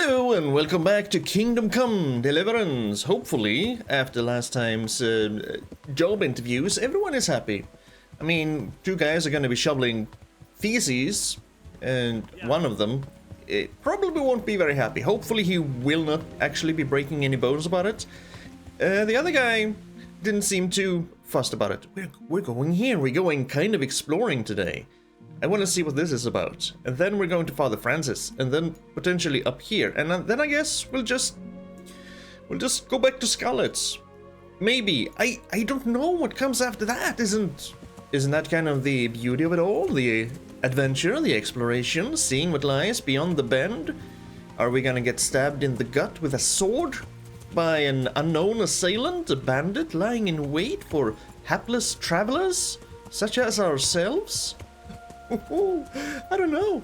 Hello and welcome back to Kingdom Come Deliverance. Hopefully, after last time's job interviews, everyone is happy. I mean, two guys are going to be shoveling feces, and one of them probably won't be very happy. Hopefully he will not actually be breaking any bones about it. The other guy didn't seem too fussed about it. We're going here, we're going kind of exploring today. I want to see what this is about. And then we're going to Father Francis, and then potentially up here. And then I guess we'll just go back to Scarlet's. Maybe. I don't know what comes after that. Isn't that kind of the beauty of it all? The adventure, the exploration, seeing what lies beyond the bend? Are we gonna get stabbed in the gut with a sword by an unknown assailant, a bandit lying in wait for hapless travelers such as ourselves? I don't know.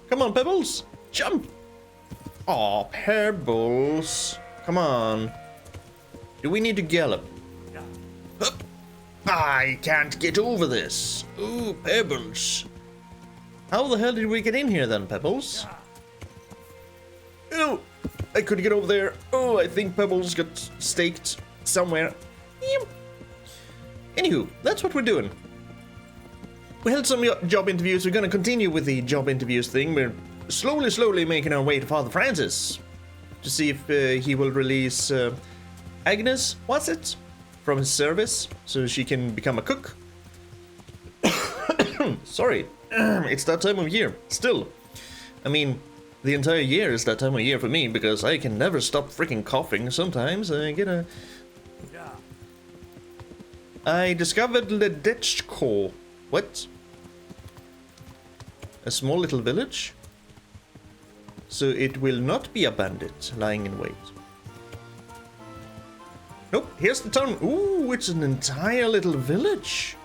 Come on, Pebbles. Jump. Aw, Pebbles. Come on. Do we need to gallop? Hup. I can't get over this. Ooh, Pebbles. How the hell did we get in here then, Pebbles? Oh, I couldn't get over there. Oh, I think Pebbles got staked somewhere. Anywho, that's what we're doing. We held some job interviews. We're going to continue with the job interviews thing. We're slowly making our way to Father Francis to see if he will release Agnes, what's it, from his service so she can become a cook. Sorry, it's that time of year. Still, I mean, the entire year is that time of year for me because I can never stop freaking coughing. Sometimes I get a... I discovered Ledechko. What? A small little village? So it will not be a bandit lying in wait. Nope, here's the town. Ooh, it's an entire little village.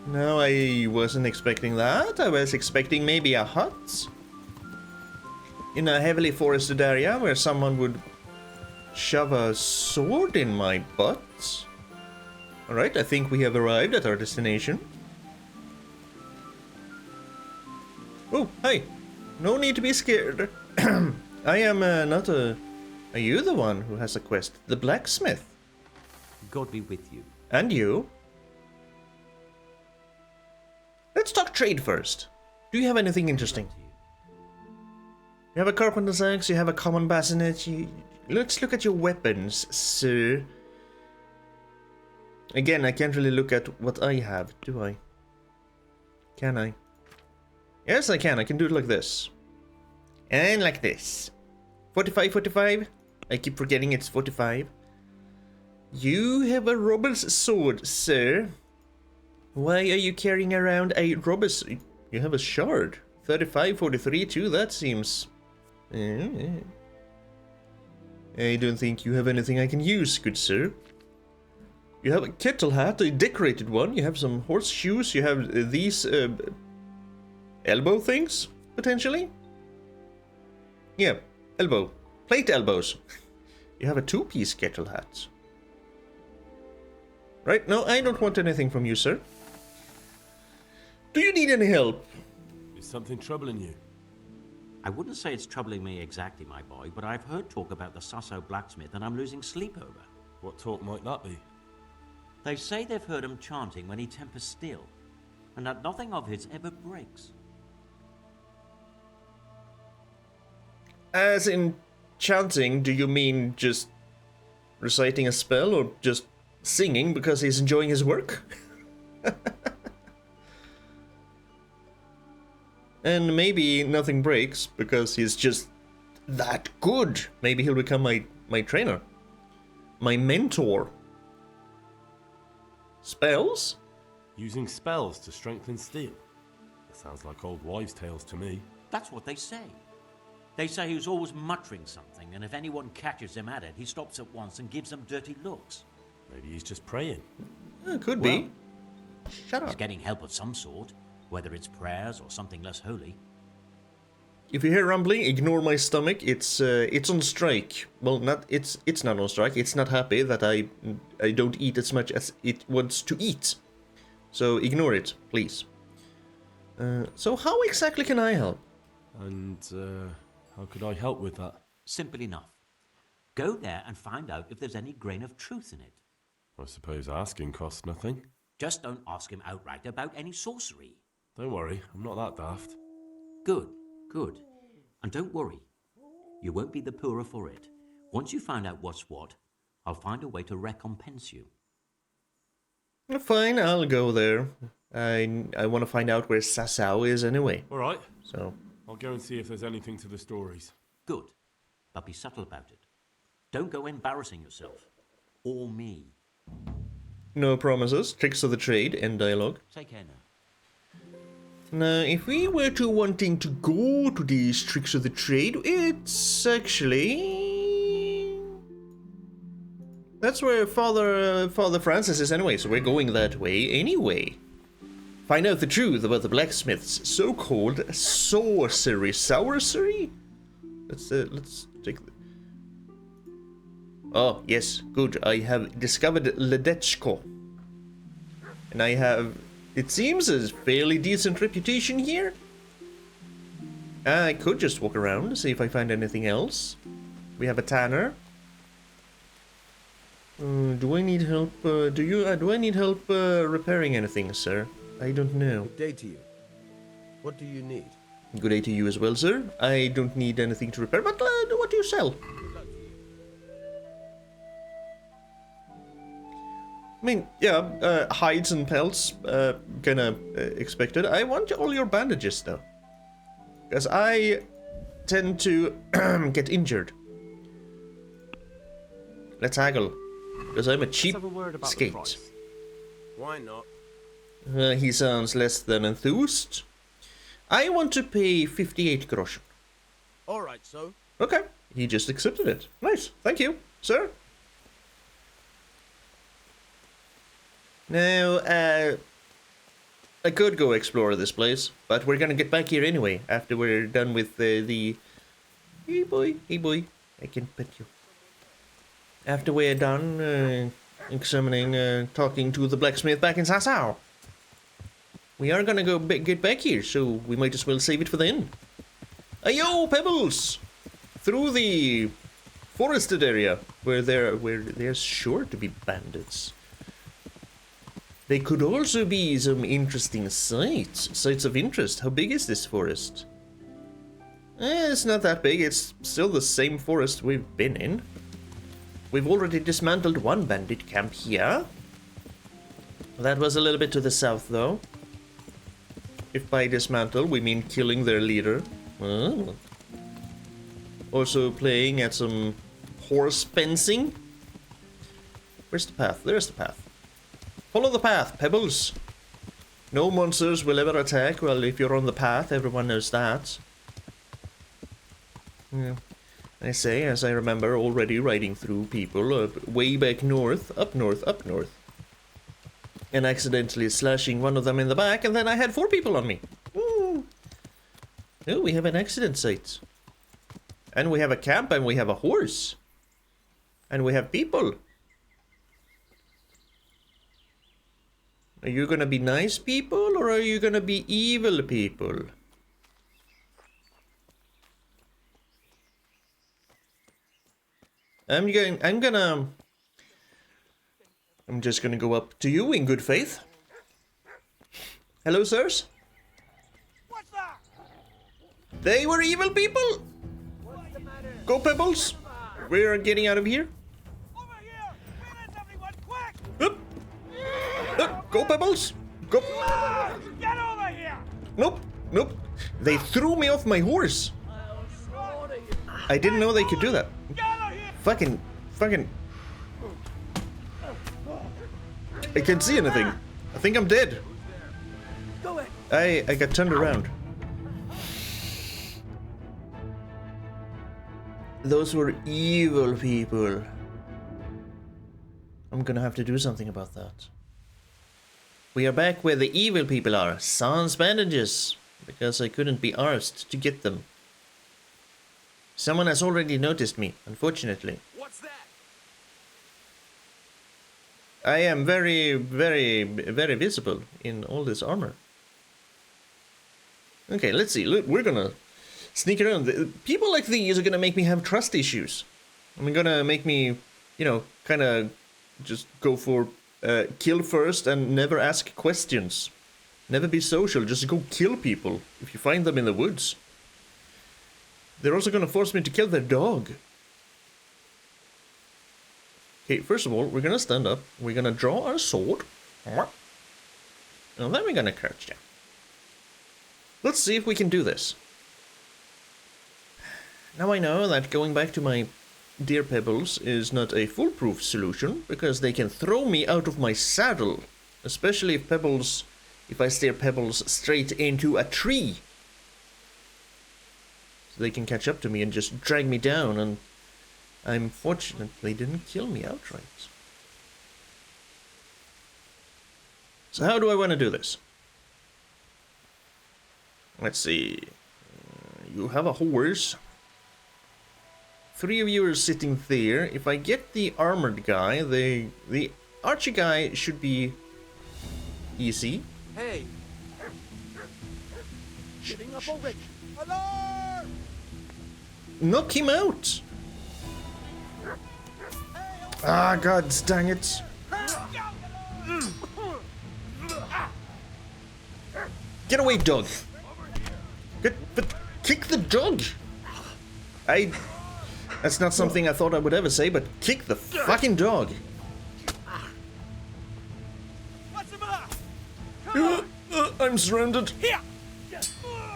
No, I wasn't expecting that. I was expecting maybe a hut in a heavily forested area where someone would shove a sword in my butt. Alright, I think we have arrived at our destination. Oh, hi. No need to be scared. I am not a... Are you the one who has a quest? The blacksmith? God be with you. And you? Let's talk trade first. Do you have anything interesting? You have a carpenter's axe, you have a common bassinet. Let's look at your weapons, sir. Again, I can't really look at what I have, do I? Can I? Yes, I can. I can do it like this. And like this. 45, 45. I keep forgetting it's 45. You have a robber's sword, sir. Why are you carrying around a robber's... You have a shard. 35, 43 too, that seems... I don't think you have anything I can use, good sir. You have a kettle hat, a decorated one. You have some horseshoes. You have these elbow things, potentially. Yeah, elbow. Plate elbows. You have a two-piece kettle hat. Right, no, I don't want anything from you, sir. Do you need any help? Is something troubling you? I wouldn't say it's troubling me exactly, my boy, but I've heard talk about the Sasau blacksmith and I'm losing sleep over. What talk might that be? They say they've heard him chanting when he tempers steel, and that nothing of his ever breaks. As in chanting, do you mean just reciting a spell or just singing because he's enjoying his work? And maybe nothing breaks because he's just that good. Maybe he'll become my trainer. My mentor. Spells? Using spells to strengthen steel? That sounds like old wives' tales to me. That's what they say. They say he was always muttering something, and if anyone catches him at it, he stops at once and gives them dirty looks. Maybe he's just praying. Could be. Shut up. He's getting help of some sort, whether it's prayers or something less holy. If you hear rumbling, ignore my stomach. It's on strike. Well, it's not on strike. It's not happy that I don't eat as much as it wants to eat. So ignore it, please. So how exactly can I help? And How could I help with that? Simple enough. Go there and find out if there's any grain of truth in it. I suppose asking costs nothing. Just don't ask him outright about any sorcery. Don't worry, I'm not that daft. Good, good. And don't worry. You won't be the poorer for it. Once you find out what's what, I'll find a way to recompense you. Fine, I'll go there. I want to find out where Sasau is anyway. All right, So, I'll go and see if there's anything to the stories. Good. But be subtle about it. Don't go embarrassing yourself. Or me. no promises, tricks of the trade, end dialogue. Take care now. Now, if we were to wanting to go to these tricks of the trade, it's actually... That's where Father Francis is anyway, so we're going that way anyway. Find out the truth about the blacksmith's so-called sorcery. Let's take... Oh, yes, good. I have discovered Ledechko. And I have... It seems a fairly decent reputation here. I could just walk around to see if I find anything else. We have a tanner. Do I need help? Do I need help repairing anything, sir? I don't know. Good day to you. What do you need? Good day to you as well, sir. I don't need anything to repair, but what do you sell? I mean, yeah, hides and pelts, kinda expected. I want all your bandages, though. Because I tend to get injured. Let's haggle. Because I'm a cheap Let's have a word about the skate. price. Why not? He sounds less than enthused. I want to pay 58 groschen. All right, so Okay, he just accepted it. Nice, thank you, sir. Now, I could go explore this place, but we're gonna get back here anyway, after we're done with the... Hey boy, I can pet you. After we're done examining, talking to the blacksmith back in Sasau. We are gonna go get back here, so we might as well save it for then. Ayo, Pebbles! Through the forested area, where there's sure to be bandits. There could also be some interesting sites of interest. How big is this forest? It's not that big, it's still the same forest we've been in. We've already dismantled one bandit camp here. That was a little bit to the south, though. If by dismantle we mean killing their leader. Oh. Also playing at some horse fencing. Where's the path? There's the path. Follow the path, Pebbles. No monsters will ever attack. Well, if you're on the path, everyone knows that. Yeah. I say, as I remember already riding through people way back north, up north, and accidentally slashing one of them in the back, and then I had 4 people on me. Ooh. Oh, we have an accident site. And we have a camp, and we have a horse. And we have people. Are you gonna be nice people, or are you gonna be evil people? I'm just gonna go up to you in good faith. Hello, sirs. what's that? They were evil people. What's the matter? Go, Pebbles. We're getting out of here. Over here! Where is everyone? Quick! Up. Up. Go, Pebbles. Go. Get over here! Nope. They threw me off my horse. I didn't know they could do that. Get out of here! Fucking. I can't see anything. I think I'm dead. Go away! I got turned around. Those were evil people. I'm gonna have to do something about that. We are back where the evil people are. Sans bandages. Because I couldn't be arsed to get them. Someone has already noticed me, unfortunately. What's that? I am very, very, very visible in all this armor. Okay, let's see. Look, we're gonna sneak around. People like these are gonna make me have trust issues. I mean, gonna make me, you know, kind of just go for kill first and never ask questions. Never be social, just go kill people if you find them in the woods. They're also gonna force me to kill their dog. Okay, first of all, we're gonna stand up. We're gonna draw our sword. And then we're gonna crouch down. Let's see if we can do this. Now I know that going back to my dear Pebbles is not a foolproof solution, because they can throw me out of my saddle. Especially if I steer Pebbles straight into a tree. So they can catch up to me and just drag me down, and I'm fortunate they didn't kill me outright. So how do I want to do this? Let's see. You have a horse. 3 of you are sitting there. If I get the armored guy, the archer guy should be easy. Hey! Getting up already! Alarm! Knock him out! Ah, god dang it. Get away, dog! But kick the dog! That's not something I thought I would ever say, but kick the fucking dog! What's the matter? I'm surrounded. Here!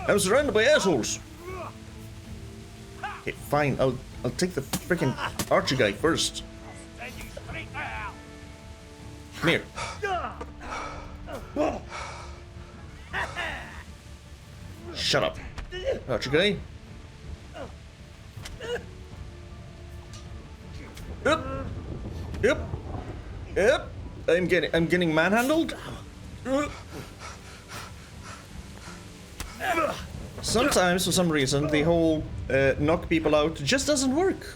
I'm surrounded by assholes. Okay, fine. I'll take the freaking archer guy first. Send you straight to hell! Come here. Shut up, archer guy. Yep. I'm getting manhandled. Sometimes, for some reason, the whole knock people out just doesn't work.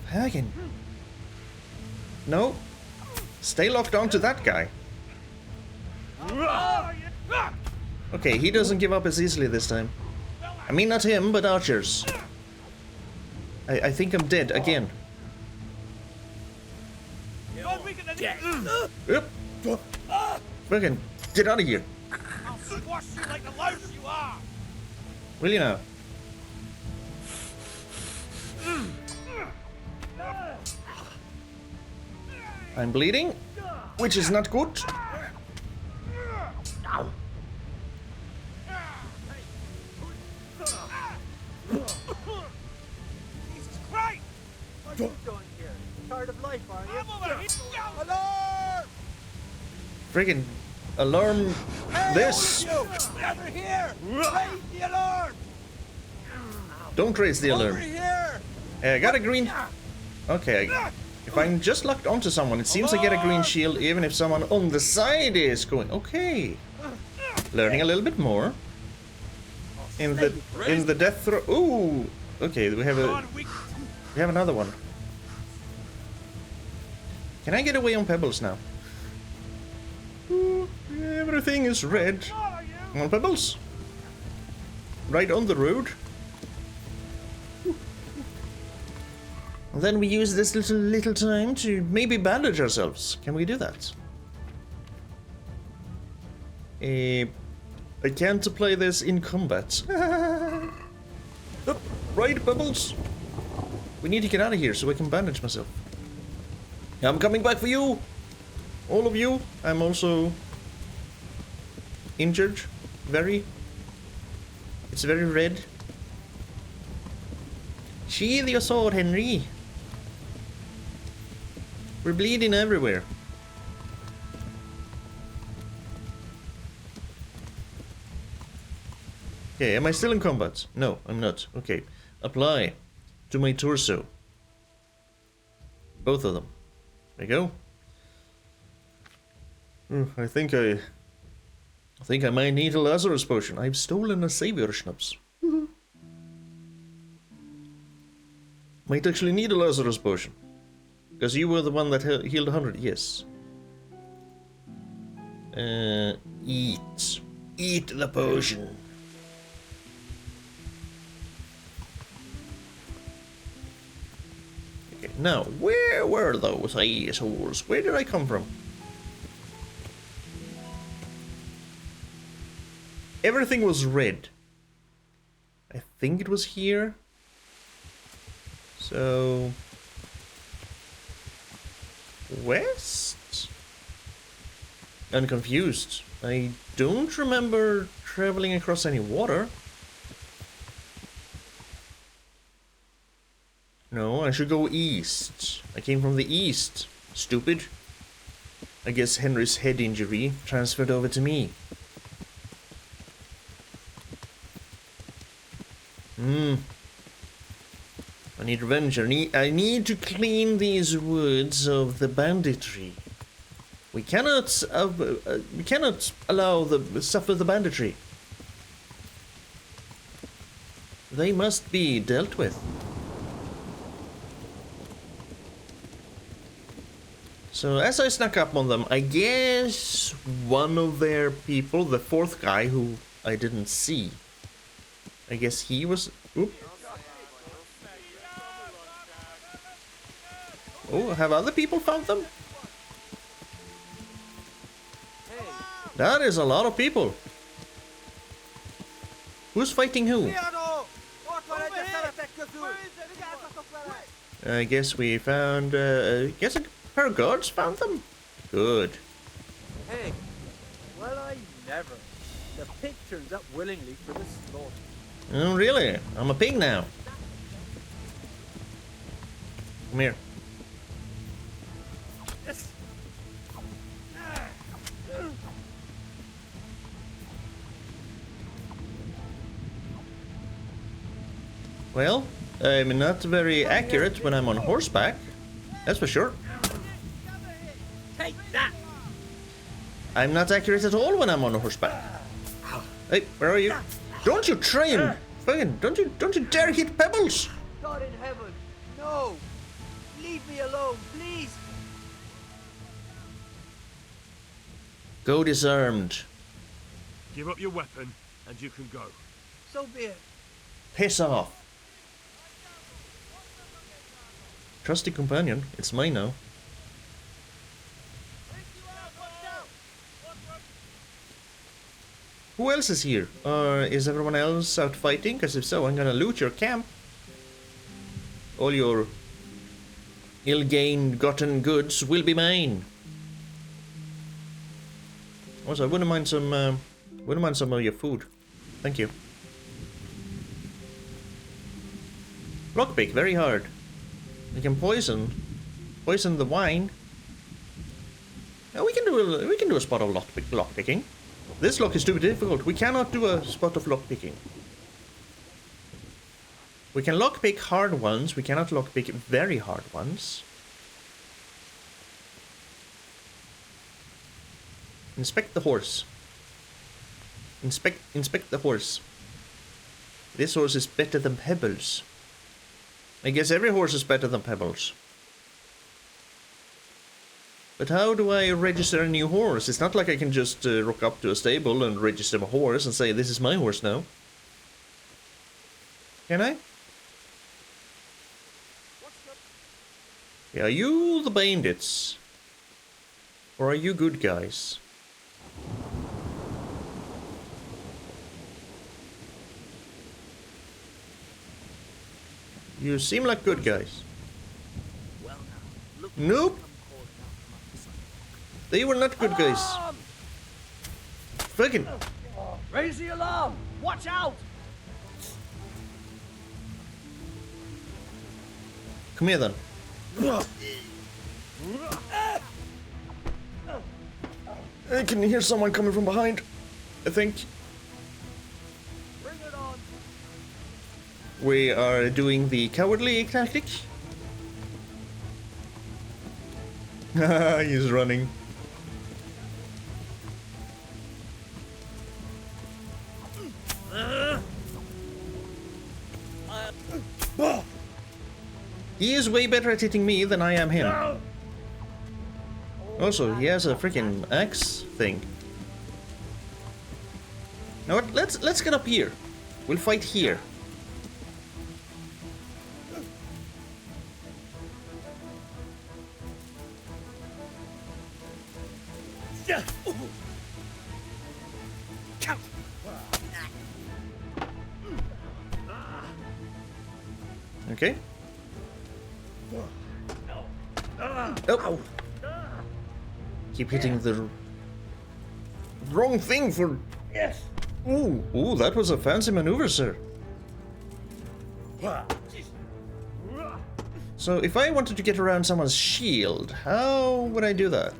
Hagen. No. Stay locked onto that guy. Okay, he doesn't give up as easily this time. I mean, not him, but archers. I think I'm dead again. Yep. Fucking get out of here. I'll squash you like the louse you are! Will you now? I'm bleeding, which is not good. Jesus Christ! What are you doing here? Tired of life, are you? I'm over here! Alarm! Friggin' alarm this. You! Over here! Raise the alarm! Don't raise the Over alarm. here! Hey, I got a green... Okay, if I'm just locked onto someone, it seems I get a green shield even if someone on the side is going... Okay. Learning a little bit more. In the death throw... Ooh! Okay, we have another one. Can I get away on Pebbles now? Ooh, everything is red. On Pebbles. Right on the road. And then we use this little time to maybe bandage ourselves. Can we do that? I can't play this in combat. Oh, right, Pebbles. We need to get out of here so I can bandage myself. I'm coming back for you. All of you. I'm also injured. Very. It's very red. Sheathe your sword, Henry. We're bleeding everywhere. Okay, am I still in combat? No, I'm not. Okay. Apply to my torso. Both of them. There you go. I think I might need a Lazarus potion. I've stolen a savior schnapps. Might actually need a Lazarus potion. Because you were the one that healed 100. Yes. Eat. Eat the potion. Okay, now, where were those assholes? Where did I come from? Everything was red. I think it was here. So... west? I'm confused. I don't remember traveling across any water. No, I should go east. I came from the east. Stupid. I guess Henry's head injury transferred over to me. I need revenge. I need to clean these woods of the banditry. We cannot allow the suffer the banditry. They must be dealt with. So as I snuck up on them, I guess one of their people, the fourth guy who I didn't see, I guess he was... Oop. Oh, have other people found them? That is a lot of people. Who's fighting who? I guess we found... I guess a pair of guards found them? Good. Hey, well, I never. The pig turns up willingly for the slaughter. Oh, really? I'm a pig now. Come here. Well, I'm not very accurate when I'm on horseback. That's for sure. Take that! I'm not accurate at all when I'm on horseback. Hey, where are you? Don't you try and fucking don't you dare hit Pebbles! God in heaven, no! Leave me alone, please! Go disarmed. Give up your weapon, and you can go. So be it. Piss off. Trusty companion, it's mine now. Who else is here? Is everyone else out fighting? Because if so, I'm gonna loot your camp. All your ill-gained, gotten goods will be mine. Also, I wouldn't mind some of your food. Thank you. Lockpick, very hard. We can poison the wine. Yeah, we can do a spot of lockpicking. This lock is too difficult. We cannot do a spot of lockpicking. We can lockpick hard ones. We cannot lockpick very hard ones. Inspect the horse. Inspect the horse. This horse is better than Pebbles. I guess every horse is better than Pebbles. But how do I register a new horse? It's not like I can just rock up to a stable and register a horse and say, this is my horse now. Can I? Yeah, are you the bandits? Or are you good guys? You seem like good guys. Nope. They were not good guys. Fucking. Raise the alarm! Watch out! Come here then. I can hear someone coming from behind, I think. Bring it on! We are doing the cowardly tactic. He's running. He is way better at hitting me than I am him. Also, he has a freaking axe thing. Now what? Let's get up here. We'll fight here. Okay. Oh. Keep hitting the wrong thing for... Yes. Ooh, that was a fancy maneuver, sir. So if I wanted to get around someone's shield, how would I do that?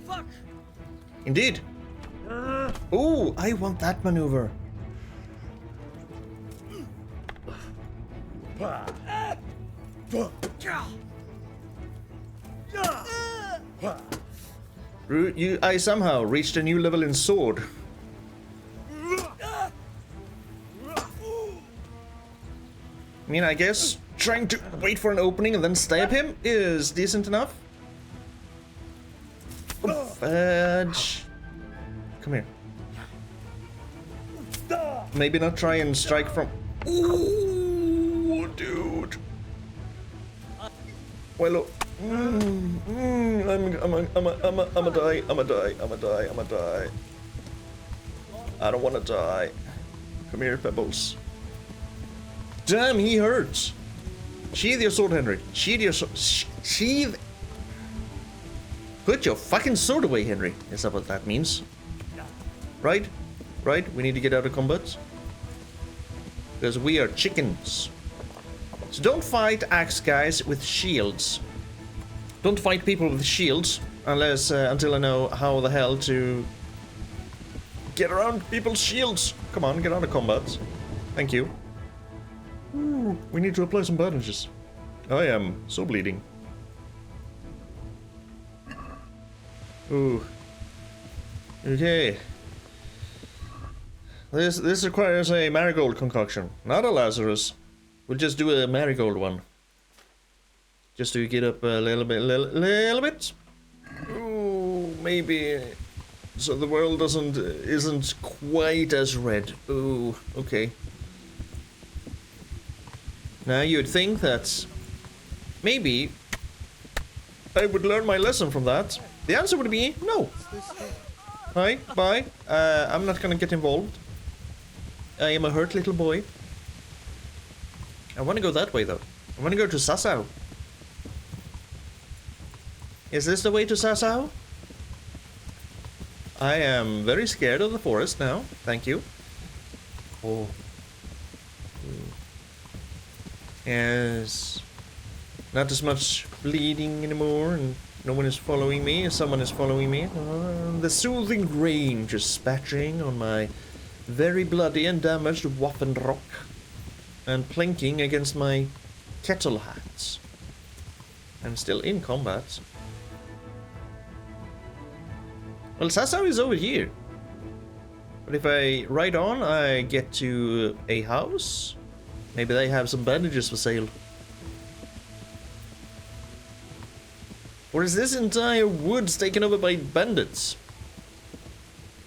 Fuck. Indeed. Ooh, I want that maneuver. I somehow reached a new level in sword. I mean, I guess trying to wait for an opening and then stab him is decent enough. Oh, fudge. Come here. Maybe not try and strike from... Ooh, dude. Well, I'ma die. I don't wanna die. Come here, Pebbles. Damn, he hurts. Sheathe your sword, Henry. Sheathe your sword. Sheathe. Put your fucking sword away, Henry. Is that what that means? Right? Right? We need to get out of combat. Because we are chickens. So don't fight axe guys with shields. Don't fight people with shields unless until I know how the hell to get around people's shields. Come on, get out of combat. Thank you. Ooh, we need to apply some bandages. I am so bleeding. Ooh. Okay. This requires a marigold concoction, not a Lazarus. We'll just do a marigold one. Just to get up a little bit. Ooh, maybe so the world isn't quite as red. Ooh, okay. Now you'd think that maybe I would learn my lesson from that. The answer would be no. Hi, bye. I'm not gonna get involved. I am a hurt little boy. I want to go that way though. I want to go to Sasau. Is this the way to Sasau? I am very scared of the forest now. Thank you. Oh. Yes. Not as much bleeding anymore, and no one is following me. Someone is following me. The soothing rain just spattering on my very bloody and damaged Waffenrock, and plinking against my kettle hats. I'm still in combat. Well, Sasau is over here. But if I ride on, I get to a house. Maybe they have some bandages for sale. Or is this entire woods taken over by bandits?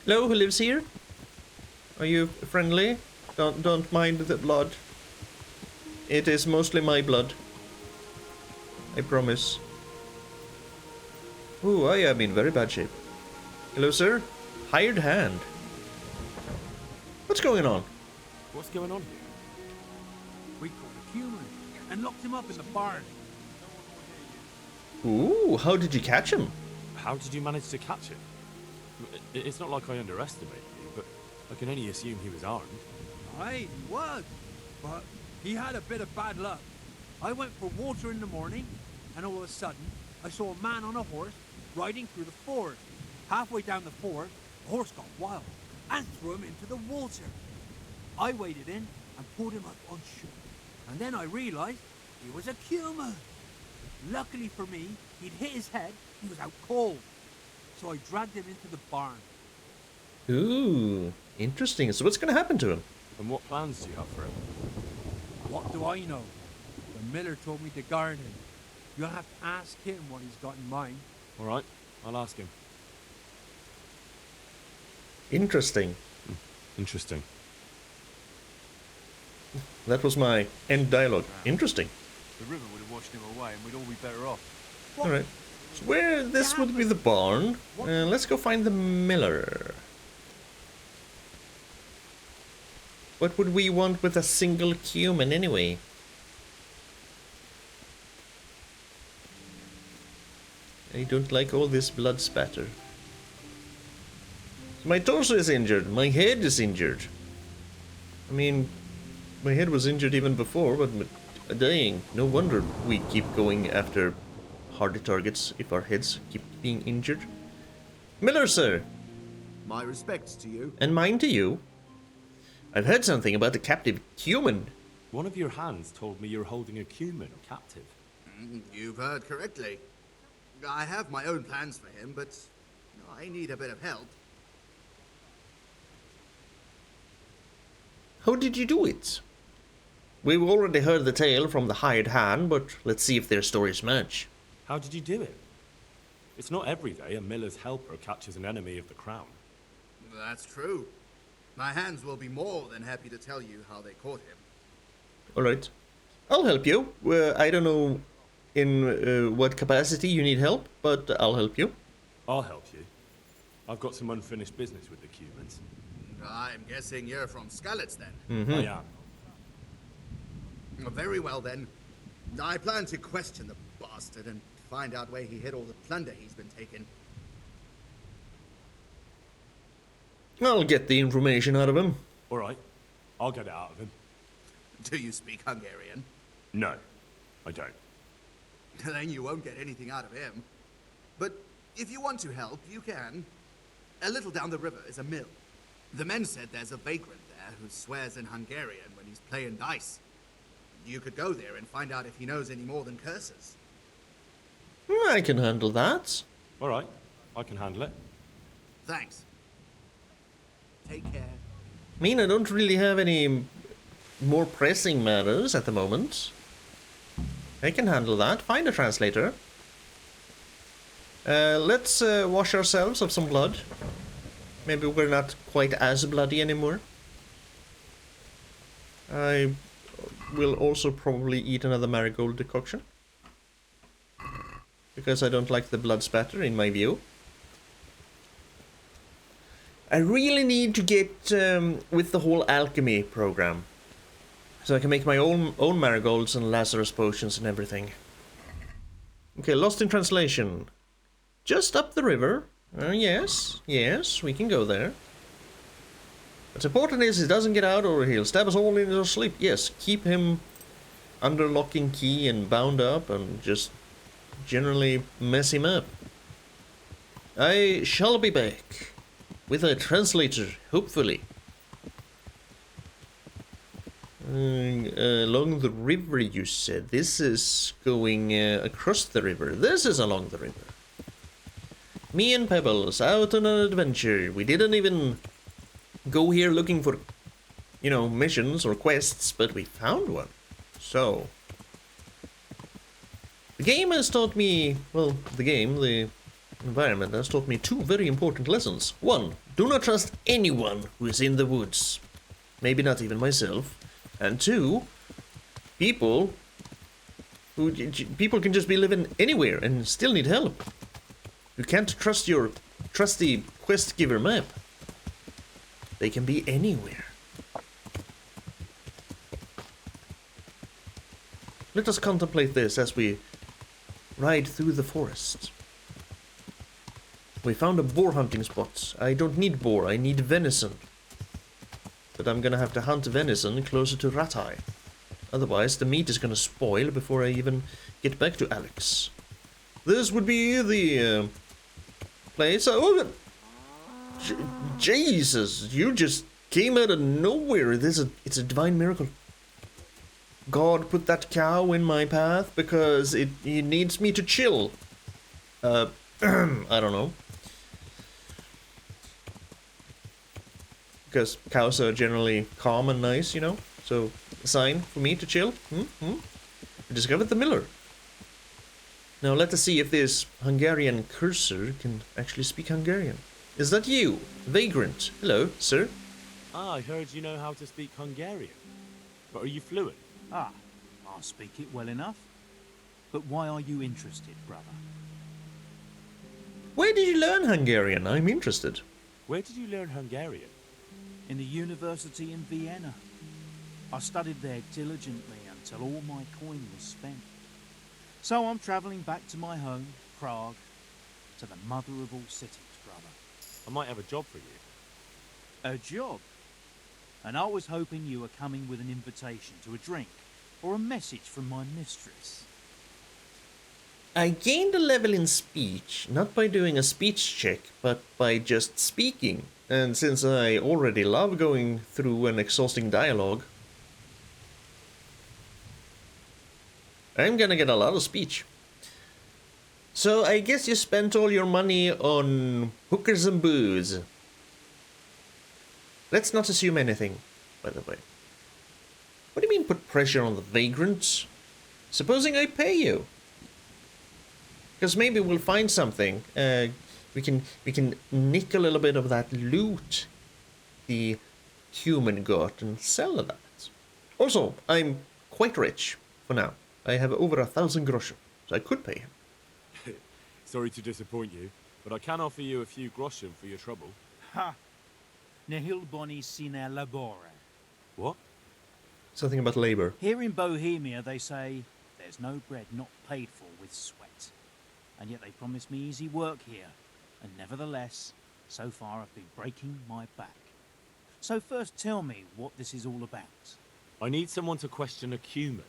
Hello, who lives here? Are you friendly? Don't mind the blood. It is mostly my blood. I promise. Ooh, I am in very bad shape. Hello, sir. Hired hand. What's going on? What's going on here? We caught a Cuman and locked him up in the barn. Ooh, how did you catch him? How did you manage to catch him? It's not like I underestimate you, but I can only assume he was armed. Aye, he was. But he had a bit of bad luck. I went for water in the morning, and all of a sudden, I saw a man on a horse riding through the ford. Halfway down the ford, the horse got wild and threw him into the water. I waded in and pulled him up on shore. And then I realized he was a Cuman. Luckily for me, he'd hit his head, he was out cold. So I dragged him into the barn. Ooh, interesting. So what's going to happen to him? And what plans do you have for him? What do I know? The miller told me to guard him. You'll have to ask him what he's got in mind. All right, I'll ask him. Interesting. Interesting. That was my end dialogue. Interesting. The river would have washed him away and we'd all be better off. Alright. So where this would be the barn. Let's go find the miller. What would we want with a single Cuman anyway? I don't like all this blood spatter. My torso is injured. My head is injured. I mean, my head was injured even before, but dying. No wonder we keep going after harder targets if our heads keep being injured. Miller, sir. My respects to you. And mine to you. I've heard something about the captive Cuman. One of your hands told me you're holding a Cuman captive. You've heard correctly. I have my own plans for him, but I need a bit of help. How did you do it? We've already heard the tale from the hired hand, but let's see if their stories match. How did you do it? It's not every day a miller's helper catches an enemy of the crown. That's true. My hands will be more than happy to tell you how they caught him. Alright. I'll help you. I don't know in what capacity you need help, but I'll help you. I'll help you. I've got some unfinished business with the Cumans. I'm guessing you're from Skalitz then. I am. Very well then. I plan to question the bastard and find out where he hid all the plunder he's been taking. I'll get the information out of him. All right. I'll get it out of him. Do you speak Hungarian? No, I don't. Then you won't get anything out of him. But if you want to help, you can. A little down the river is a mill. The men said there's a vagrant there who swears in Hungarian when he's playing dice. You could go there and find out if he knows any more than curses. I can handle that. All right. I can handle it. Thanks. Take care. I mean, I don't really have any more pressing matters at the moment. I can handle that. Find a translator. Let's wash ourselves of some blood. Maybe we're not quite as bloody anymore. I will also probably eat another marigold decoction. Because I don't like the blood spatter, in my view. I really need to get with the whole alchemy program. So I can make my own marigolds and Lazarus potions and everything. Okay, lost in translation. Just up the river. Yes, we can go there. What's important is he doesn't get out or he'll stab us all in our sleep. Yes, keep him under lock and key and bound up and just generally mess him up. I shall be back with a translator, hopefully. Along the river, you said. This is going across the river. This is along the river. Me and Pebbles out on an adventure. We didn't even go here looking for, you know, missions or quests, but we found one. So, the game has taught me, well, the environment has taught me two very important lessons. One, do not trust anyone who is in the woods. Maybe not even myself. And two, people can just be living anywhere and still need help. You can't trust your trusty quest giver map. They can be anywhere. Let us contemplate this as we ride through the forest. We found a boar hunting spot. I don't need boar, I need venison. But I'm gonna have to hunt venison closer to Ratai. Otherwise, the meat is gonna spoil before I even get back to Alex. This would be the place. Oh, Jesus! You just came out of nowhere. It's a divine miracle. God put that cow in my path because he needs me to chill. I don't know. Because cows are generally calm and nice, you know? So, a sign for me to chill. We discovered the miller. Now let us see if this Hungarian cursor can actually speak Hungarian. Is that you? Vagrant. Hello, sir. Ah, I heard you know how to speak Hungarian. But are you fluent? Ah, I'll speak it well enough. But why are you interested, brother? Where did you learn Hungarian? I'm interested. Where did you learn Hungarian? In the university in Vienna. I studied there diligently until all my coin was spent. So I'm travelling back to my home, Prague, to the mother of all cities, brother. I might have a job for you. A job? And I was hoping you were coming with an invitation to a drink, or a message from my mistress. I gained a level in speech, not by doing a speech check, but by just speaking. And since I already love going through an exhausting dialogue, I'm gonna get a lot of speech. So I guess you spent all your money on hookers and booze. Let's not assume anything, by the way. What do you mean put pressure on the vagrants? Supposing I pay you? Because maybe we'll find something. We can nick a little bit of that loot the Cuman got and sell that. Also, I'm quite rich for now. I have over 1,000 groschen, so I could pay him. Sorry to disappoint you, but I can offer you a few groschen for your trouble. Ha! Nihil boni sine labore. What? Something about labor. Here in Bohemia they say, there's no bread not paid for with sweat. And yet they promise me easy work here. And nevertheless, so far I've been breaking my back. So first tell me what this is all about. I need someone to question a Cuman.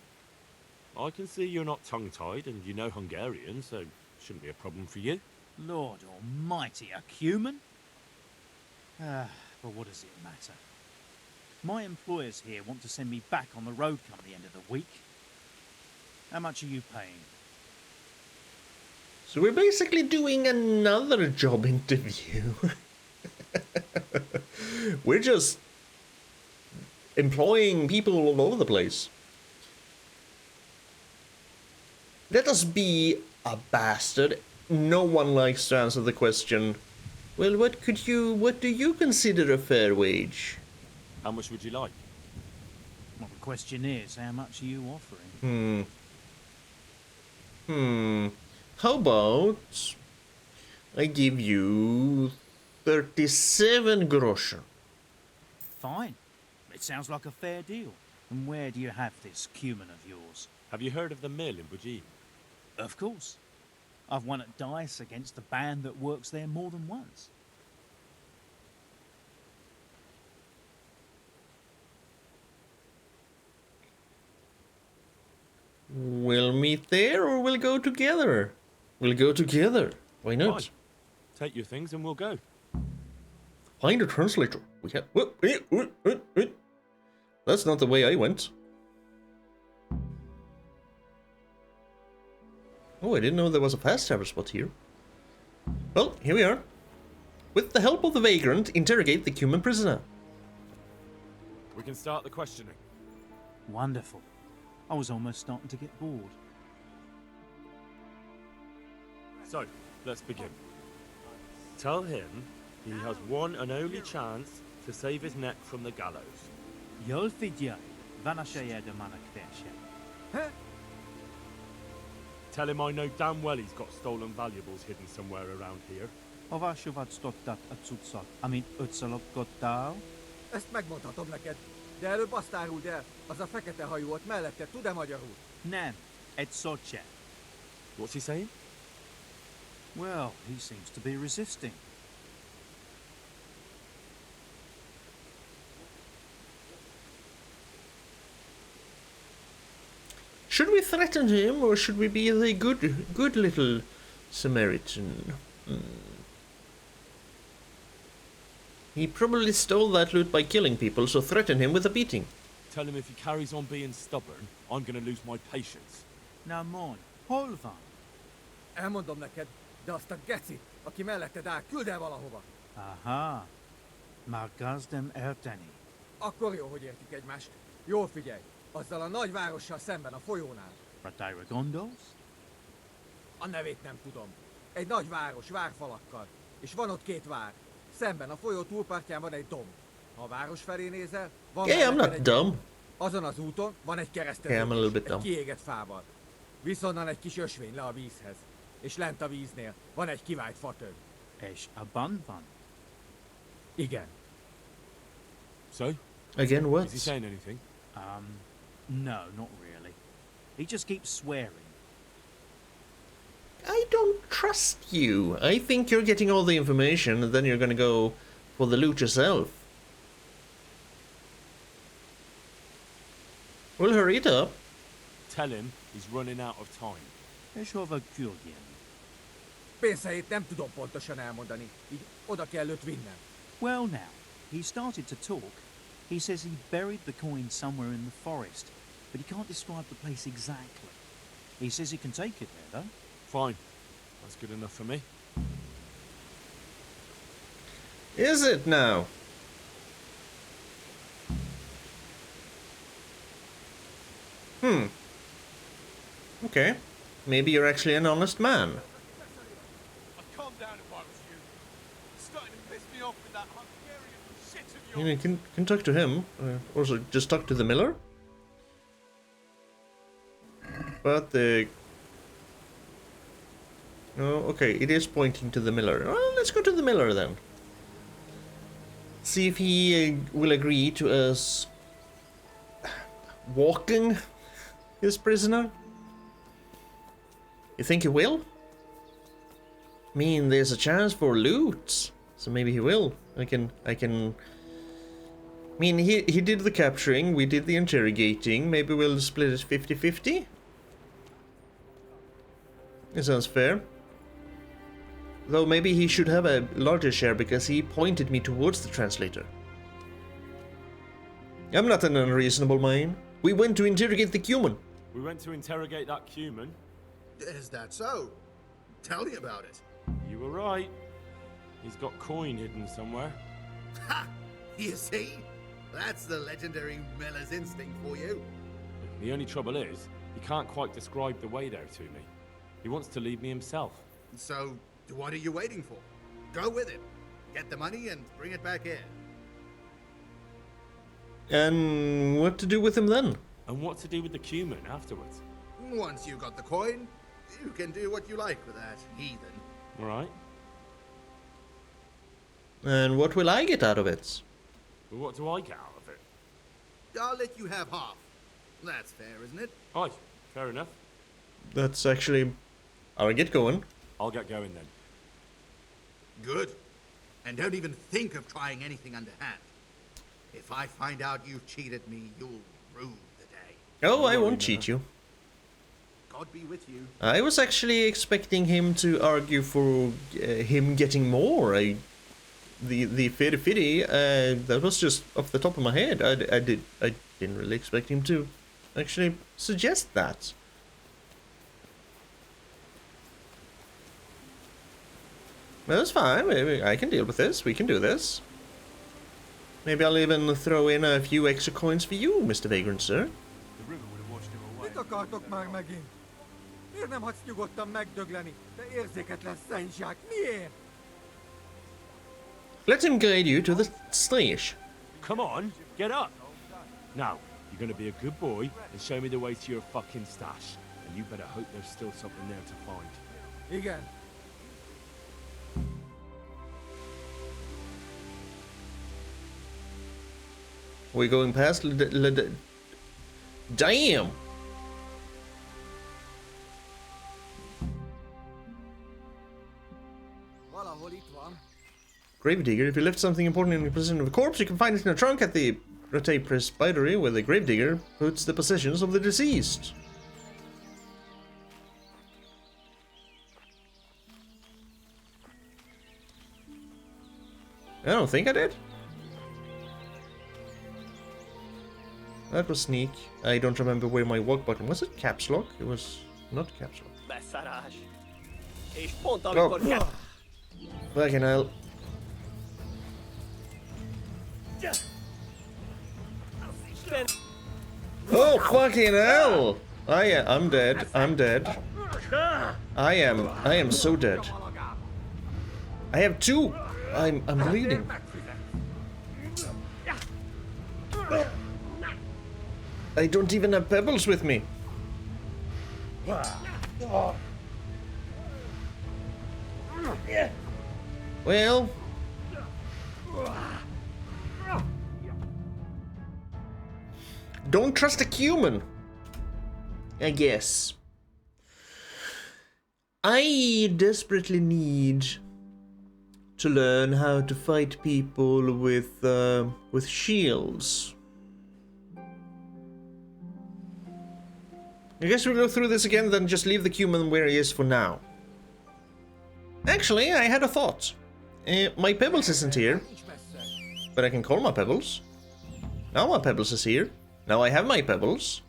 I can see you're not tongue-tied and you know Hungarian, so shouldn't be a problem for you. Lord almighty, a Cuman? But what does it matter? My employers here want to send me back on the road come the end of the week. How much are you paying? So we're basically doing another job interview. We're just employing people all over the place. Let us be a bastard. No one likes to answer the question, well, what do you consider a fair wage? How much would you like? Well, the question is, how much are you offering? How about I give you 37 groschen? Fine. It sounds like a fair deal. And where do you have this Cuman of yours? Have you heard of the mill in Bujin? Of course. I've won at dice against the band that works there more than once. We'll meet there or we'll go together? We'll go together. Why not? Fine. Take your things and we'll go. Find a translator. We have. Wait. That's not the way I went. Oh, I didn't know there was a fast travel spot here. Well, here we are. With the help of the vagrant, interrogate the Cuman prisoner. We can start the questioning. Wonderful. I was almost starting to get bored. So, let's begin. Tell him he has one and only chance to save his neck from the gallows. Jól figyelj, van esélye de manakverse. Tell him I know damn well he's got stolen valuables hidden somewhere around here. Hova sovad stottat a cuccot, amit ötszaloggodtál? Ezt megmondhatom neked, de előbb azt áruld el, az a fekete hajú ott mellette, tud-e magyarul? Nem, egy szocse. What's he saying? Well, he seems to be resisting. Should we threaten him or should we be the good little Samaritan? He probably stole that loot by killing people, so threaten him with a beating. Tell him if he carries on being stubborn, I'm gonna lose my patience. Na mondj, hol van? Elmondom neked, de azt a gecit, aki melletted áll, küld el valahova. Aha, már gazdem érteni. Akkor jó, hogy értjük egymást. Jól figyelj, azzal a nagy várossal szemben a folyónál. Ratályra gondolsz? A nevét nem tudom. Egy nagy város, várfalakkal. És van ott két vár. Szemben a folyó túlpartján van egy domb. Ha a város felé nézel, van Yeah, I'm mellette not egy dumb. Azon az úton van egy keresztező Yeah, I'm a little bit egy dumb. kiégett fával. Viszonnan egy kis ösvény le a vízhez. És lent a víznél van egy kivált fatög. És a bun van. Igen. So, Again, what? is he saying anything? No, not really. He just keeps swearing. I don't trust you. I think you're getting all the information and then you're gonna go for the loot yourself. Well, hurry it up. Tell him he's running out of time. És hova küldjem? Pénzhelyét nem tudom pontosan elmondani, így oda kell őt vinnem. Well now, he started to talk. He says he buried the coin somewhere in the forest, but he can't describe the place exactly. He says he can take it there, though. Fine. That's good enough for me. Is it now? Okay. Maybe you're actually an honest man. I'd calm down if I was you. It's starting to piss me off with that Hungarian shit of You yours. know, can talk to him. Also, just talk to the miller. But the... Oh, okay, it is pointing to the miller. Well, let's go to the miller then. See if he will agree to us walking his prisoner. You think he will? I mean, there's a chance for loot, so maybe he will. I can. I mean, he did the capturing, we did the interrogating. Maybe we'll split it 50-50. It sounds fair. Though maybe he should have a larger share because he pointed me towards the translator. I'm not an unreasonable man. We went to interrogate the Cuman. We went to interrogate that Cuman. Is that so? Tell me about it. You were right. He's got coin hidden somewhere. Ha! You see? That's the legendary miller's instinct for you. The only trouble is, he can't quite describe the way there to me. He wants to lead me himself. So, what are you waiting for? Go with him. Get the money and bring it back here. And what to do with him then? And what to do with the Cuman afterwards? Once you got the coin, you can do what you like with that heathen. Alright. And what will I get out of it? But what do I get out of it? I'll let you have half. That's fair, isn't it? Aye, fair enough. That's actually... I'll get going. I'll get going then. Good. And don't even think of trying anything underhand. If I find out you've cheated me, you'll rue the day. Oh, I Don't won't worry, cheat you. God be with you. I was actually expecting him to argue for him getting more. The fitty, that was just off the top of my head. I didn't really expect him to actually suggest that. Well, that's fine. Maybe I can deal with this. We can do this. Maybe I'll even throw in a few extra coins for you, Mr. Vagrant, sir. The river would have washed him away. Mit akartok már megint? Miért nem hagysz nyugodtan megdögleni? Te érzéketlen szentság, miért? Let him guide you to the stage. Come on, get up! Now, you're gonna be a good boy and show me the way to your fucking stash. And you better hope there's still something there to find. Igen. We're going past Damn! Valahol itt van. Gravedigger. If you left something important in the position of a corpse, you can find it in a trunk at the Rete Presbytery, where the gravedigger puts the possessions of the deceased. I don't think I did. That was sneak. I don't remember where my walk button was. It caps lock? It was not caps lock. Beszarás. És pont amikor Oh. Fucking hell. Oh fucking hell! I'm dead. I'm dead. I am so dead. I have two. I'm bleeding. I don't even have Pebbles with me. Well, don't trust a Cuman, I guess. I desperately need to learn how to fight people with shields. I guess we'll go through this again, then just leave the Cuman where he is for now. Actually, I had a thought. My Pebbles isn't here, but I can call my Pebbles. Now my Pebbles is here. Now I have my Pebbles.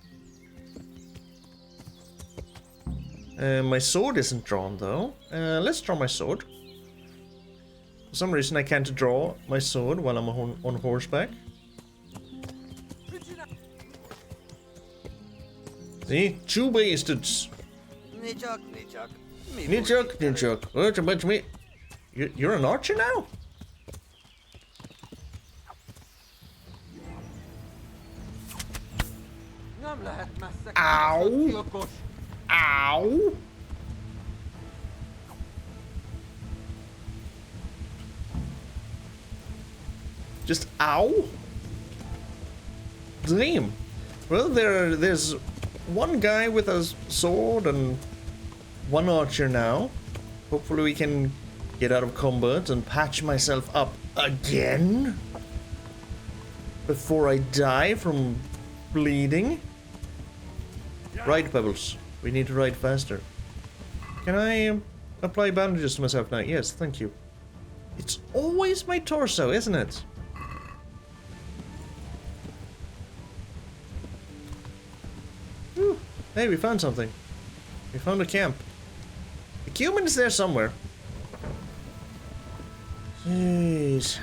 My sword isn't drawn though. Let's draw my sword. For some reason I can't draw my sword while I'm on horseback. See? Two bastards. Nijok. What about me? You're an archer now? Ow! Ow! Just ow? Damn. Well, there's one guy with a sword and one archer now. Hopefully we can get out of combat and patch myself up again before I die from bleeding. Ride, Pebbles. We need to ride faster. Can I apply bandages to myself now? Yes, thank you. It's always my torso, isn't it? Whew. Hey, we found something. We found a camp. The Cuman is there somewhere. Jeez.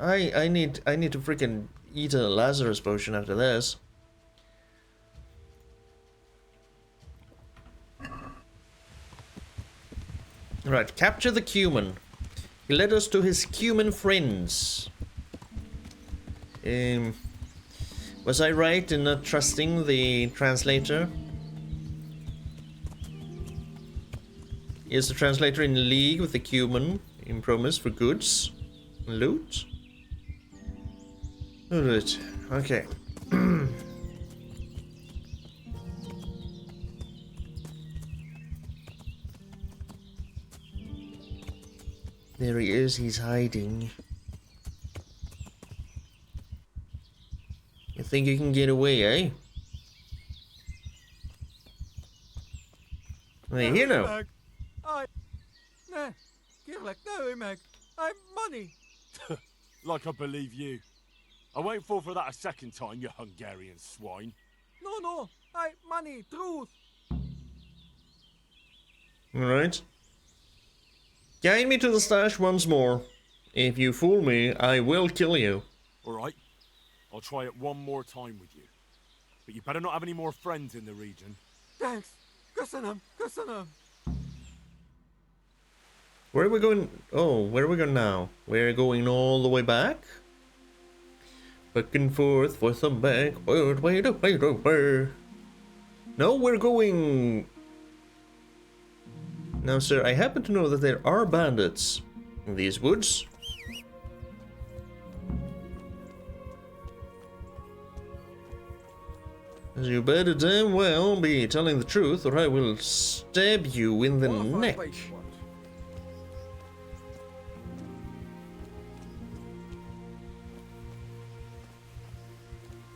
I need to freaking eat a Lazarus potion after this. Right, capture the Cuman. He led us to his Cuman friends. Was I right in not trusting the translator? Is the translator in league with the Cuman in promise for goods and loot? Alright, okay. There he is, he's hiding. You think you can get away, eh? Hey, here now. I'm money. Like I believe you. I won't fall for that a second time, you Hungarian swine. No, I money, truth. Alright. Guide me to the stash once more. If you fool me, I will kill you. Alright. I'll try it one more time with you. But you better not have any more friends in the region. Thanks. Köszönöm. Where are we going? Oh, where are we going now? We're going all the way back? Back and forth and back. No, we're going... Now, sir, I happen to know that there are bandits in these woods. You better damn well be telling the truth, or I will stab you in the neck.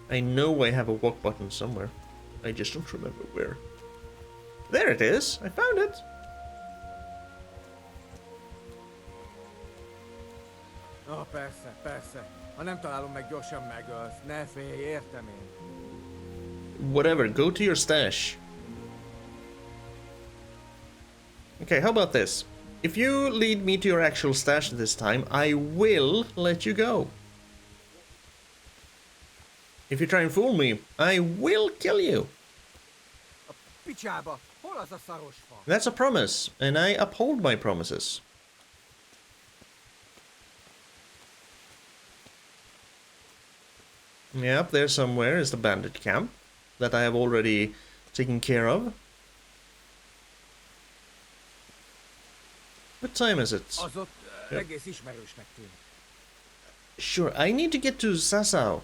I know I have a walk button somewhere. I just don't remember where. There it is! I found it! Oh, persze. Ha nem találom meg, gyorsan megölsz. Ne félj, értem én. Whatever, go to your stash. Okay, how about this? If you lead me to your actual stash this time, I will let you go. If you try and fool me, I will kill you. A picsába. That's a promise, and I uphold my promises. Yeah, up there somewhere is the bandit camp that I have already taken care of. What time is it? Yep. Sure, I need to get to Sasau.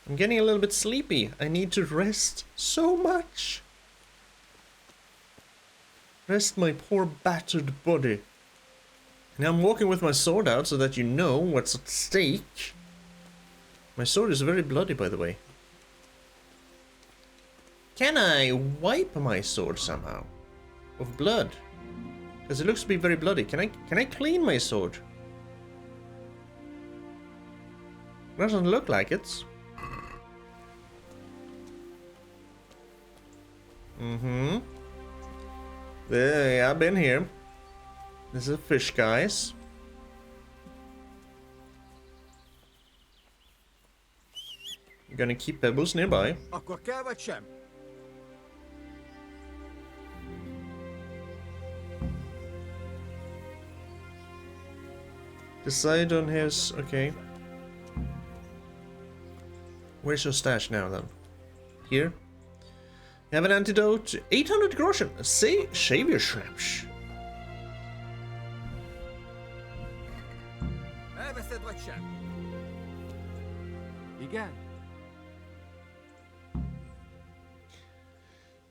I'm getting a little bit sleepy. I need to rest so much. Rest my poor battered body. Now I'm walking with my sword out so that you know what's at stake. My sword is very bloody, by the way. Can I wipe my sword somehow? Of blood? Because it looks to be very bloody. Can I clean my sword? Doesn't look like it. Mm-hmm. Yeah, I've been here. This is a fish, guys. I'm gonna keep Pebbles nearby. Decide on his... okay. Where's your stash now, then? Here? You have an antidote. 800 groschen. Say, shave your shrimps.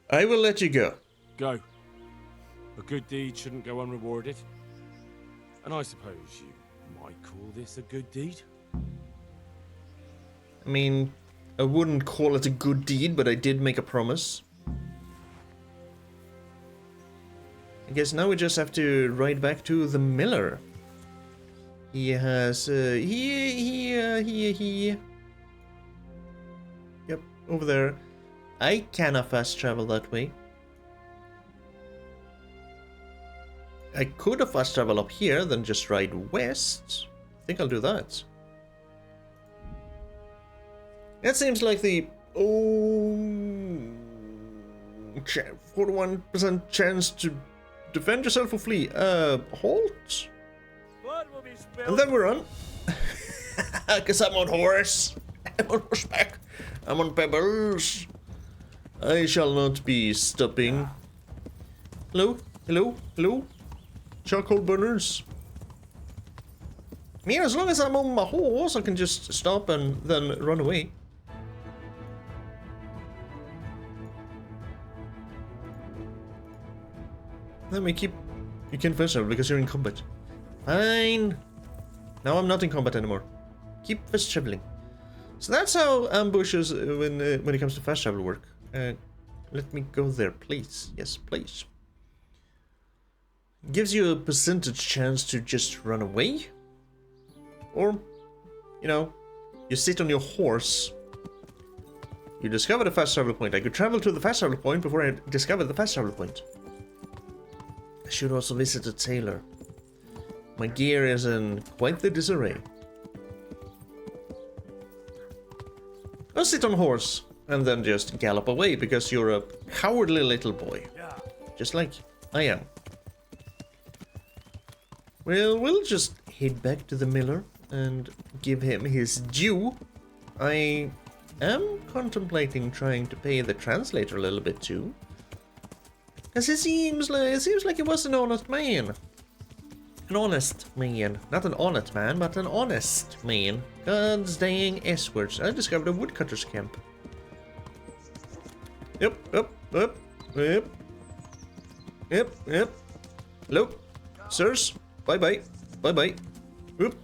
I will let you go. Go. A good deed shouldn't go unrewarded. And I suppose you might call this a good deed? I mean, I wouldn't call it a good deed, but I did make a promise. I guess now we just have to ride back to the miller. He has, Yep, over there. I cannot fast travel that way. I could have fast travel up here, then just ride west. I think I'll do that. That seems like the 41% chance to defend yourself or flee. Halt. Blood will be spilled. And then we're on. Cause I'm on horse. I'm on horseback. I'm on Pebbles. I shall not be stopping. Hello? Hello? Hello? Charcoal burners. I mean, as long as I'm on my horse, I can just stop and then run away. Let me keep... You can't fast travel because you're in combat. Fine. Now I'm not in combat anymore. Keep fast traveling. So that's how ambushes when it comes to fast travel work. Let me go there, please. Yes, please. Gives you a percentage chance to just run away. Or, you know, you sit on your horse. You discover the fast travel point. I could travel to the fast travel point before I discover the fast travel point. I should also visit a tailor. My gear is in quite the disarray. I'll sit on a horse and then just gallop away because you're a cowardly little boy. Just like I am. Well, we'll just head back to the miller and give him his due. I am contemplating trying to pay the translator a little bit too. Because it seems like he was an honest man. An honest man. Not an honest man, but an honest man. God's dang S-words. I discovered a woodcutter's camp. Yep. Hello, sirs. Bye-bye. Bye-bye. Whoop.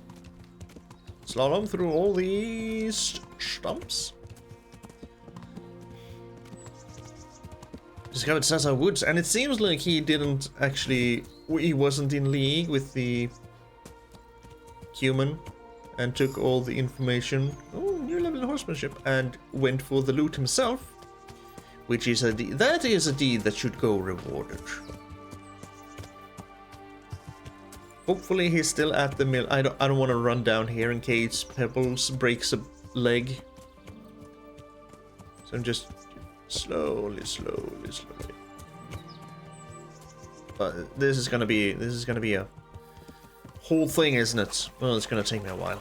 Slalom through all these stumps. Discovered Sasau Woods, and it seems like he didn't actually... He wasn't in league with the Cuman and took all the information. Oh, new level in horsemanship, and went for the loot himself, which is a deed. That is a deed that should go rewarded. Hopefully he's still at the mill. I don't want to run down here in case Pebbles breaks a leg. So I'm just slowly. But this is gonna be a whole thing, isn't it? Well, it's gonna take me a while.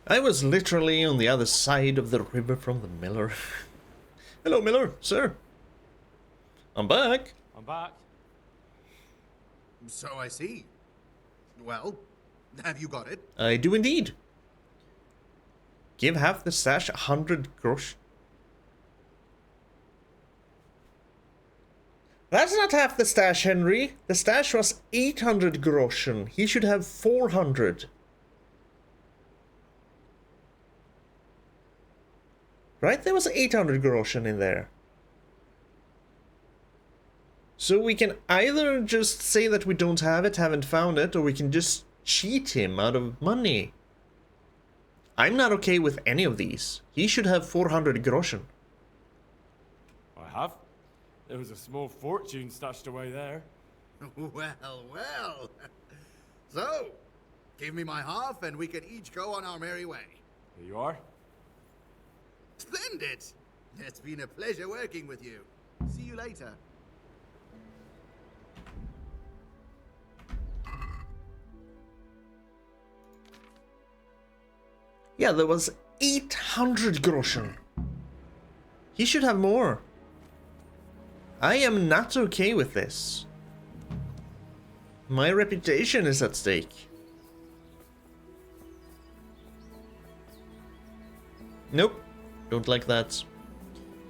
I was literally on the other side of the river from the miller. Hello, Miller, sir. I'm back. I'm back. So I see. Well, have you got it? I do indeed. Give half the stash 100 grosh. That's not half the stash, Henry. The stash was 800 groschen. He should have 400. Right? There was 800 groschen in there. So we can either just say that we don't have it, haven't found it, or we can just cheat him out of money. I'm not okay with any of these. He should have 400 groschen. I have. There was a small fortune stashed away there. Well. So, give me my half and we can each go on our merry way. Here you are. Splendid! It's been a pleasure working with you. See you later. Yeah, there was 800 groschen. He should have more. I am not okay with this. My reputation is at stake. Nope. Don't like that.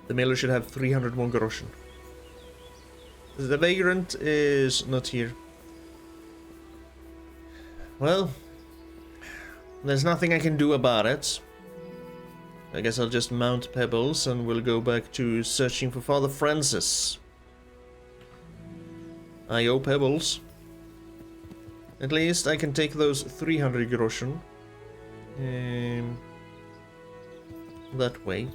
The miller should have 301 groschen. The vagrant is not here. Well, there's nothing I can do about it. I guess I'll just mount Pebbles and we'll go back to searching for Father Francis. I owe Pebbles. At least I can take those 300 groschen. That way.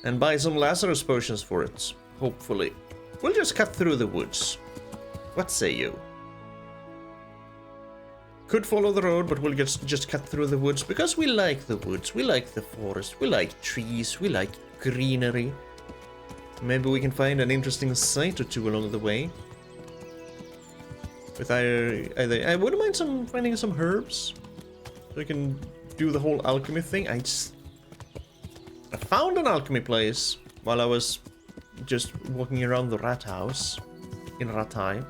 And buy some Lazarus potions for it. Hopefully. We'll just cut through the woods. What say you? Could follow the road, but we'll just cut through the woods because we like the woods, we like the forest, we like trees, we like greenery. Maybe we can find an interesting sight or two along the way. With either I wouldn't mind finding some herbs, so we can do the whole alchemy thing. I found an alchemy place while I was just walking around the rat house in Ratai.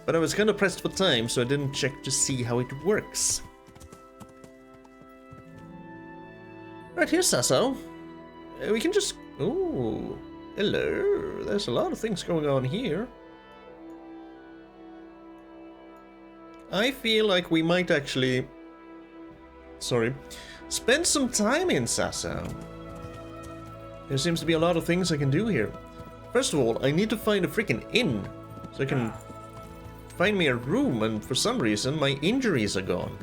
But I was kind of pressed for time, so I didn't check to see how it works. Right, here's Sasau. We can just... Ooh, hello. There's a lot of things going on here. I feel like we might actually... spend some time in Sasau. There seems to be a lot of things I can do here. First of all, I need to find a freaking inn, so I can... find me a room, and for some reason my injuries are gone.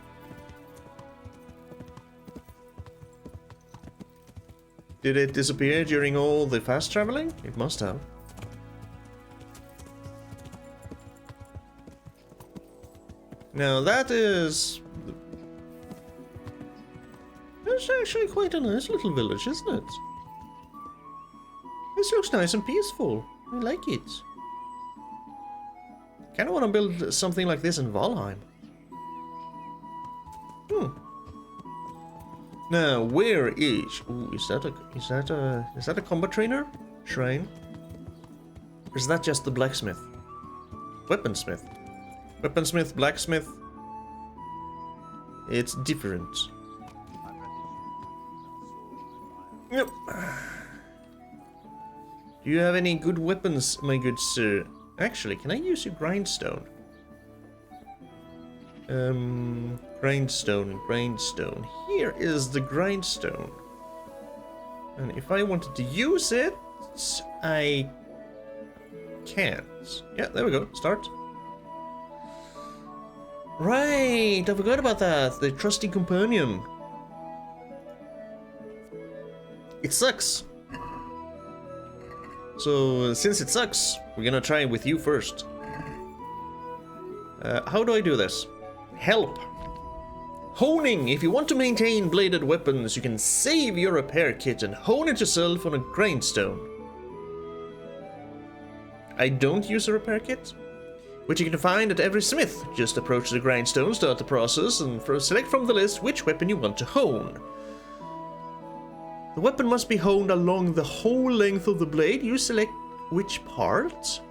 Did it disappear during all the fast traveling? It must have. Now that is... It's actually quite a nice little village, isn't it? This looks nice and peaceful. I like it. Kind of want to build something like this in Valheim. Now, where is? Ooh, is that a combat trainer shrine? Or is that just the blacksmith? Weaponsmith. Weaponsmith, blacksmith. It's different. Yep. Do you have any good weapons, my good sir? Actually, can I use your grindstone? Grindstone. Here is the grindstone. And if I wanted to use it, I can't. Yeah, there we go. Start. Right, I forgot about that. The trusty companion. It sucks. So, since it sucks, we're gonna try with you first. How do I do this? Help. Honing. If you want to maintain bladed weapons, you can save your repair kit and hone it yourself on a grindstone. I don't use a repair kit, which you can find at every smith. Just approach the grindstone, start the process, and select from the list which weapon you want to hone. The weapon must be honed along the whole length of the blade. You select which part.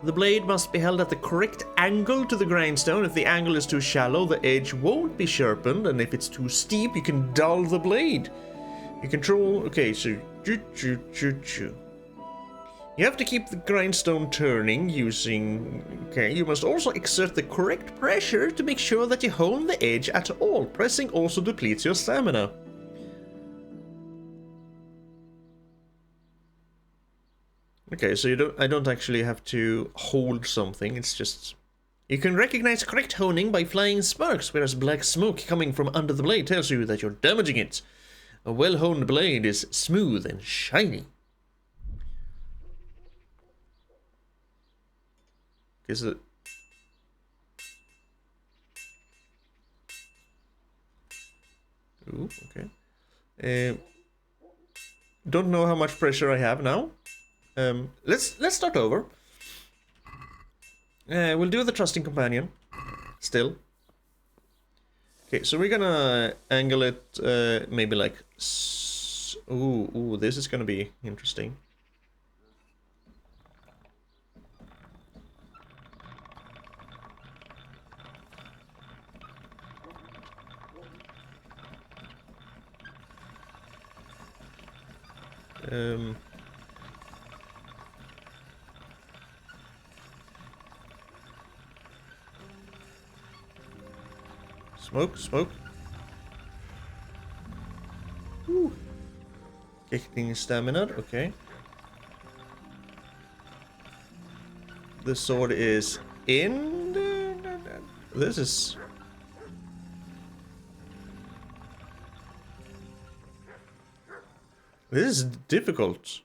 The blade must be held at the correct angle to the grindstone. If the angle is too shallow, the edge won't be sharpened, and if it's too steep, you can dull the blade. You control... Okay, so... You have to keep the grindstone turning using... Okay, you must also exert the correct pressure to make sure that you hone the edge at all. Pressing also depletes your stamina. Okay, so I don't actually have to hold something, it's just... You can recognize correct honing by flying sparks, whereas black smoke coming from under the blade tells you that you're damaging it. A well-honed blade is smooth and shiny. Is it... Ooh, okay. Don't know how much pressure I have now. Let's start over. We'll do the trusting companion. Still. Okay, so we're gonna angle it maybe like... Ooh, this is gonna be interesting. Smoke. Ooh. Kicking stamina, okay. The sword is in... This is... This is difficult.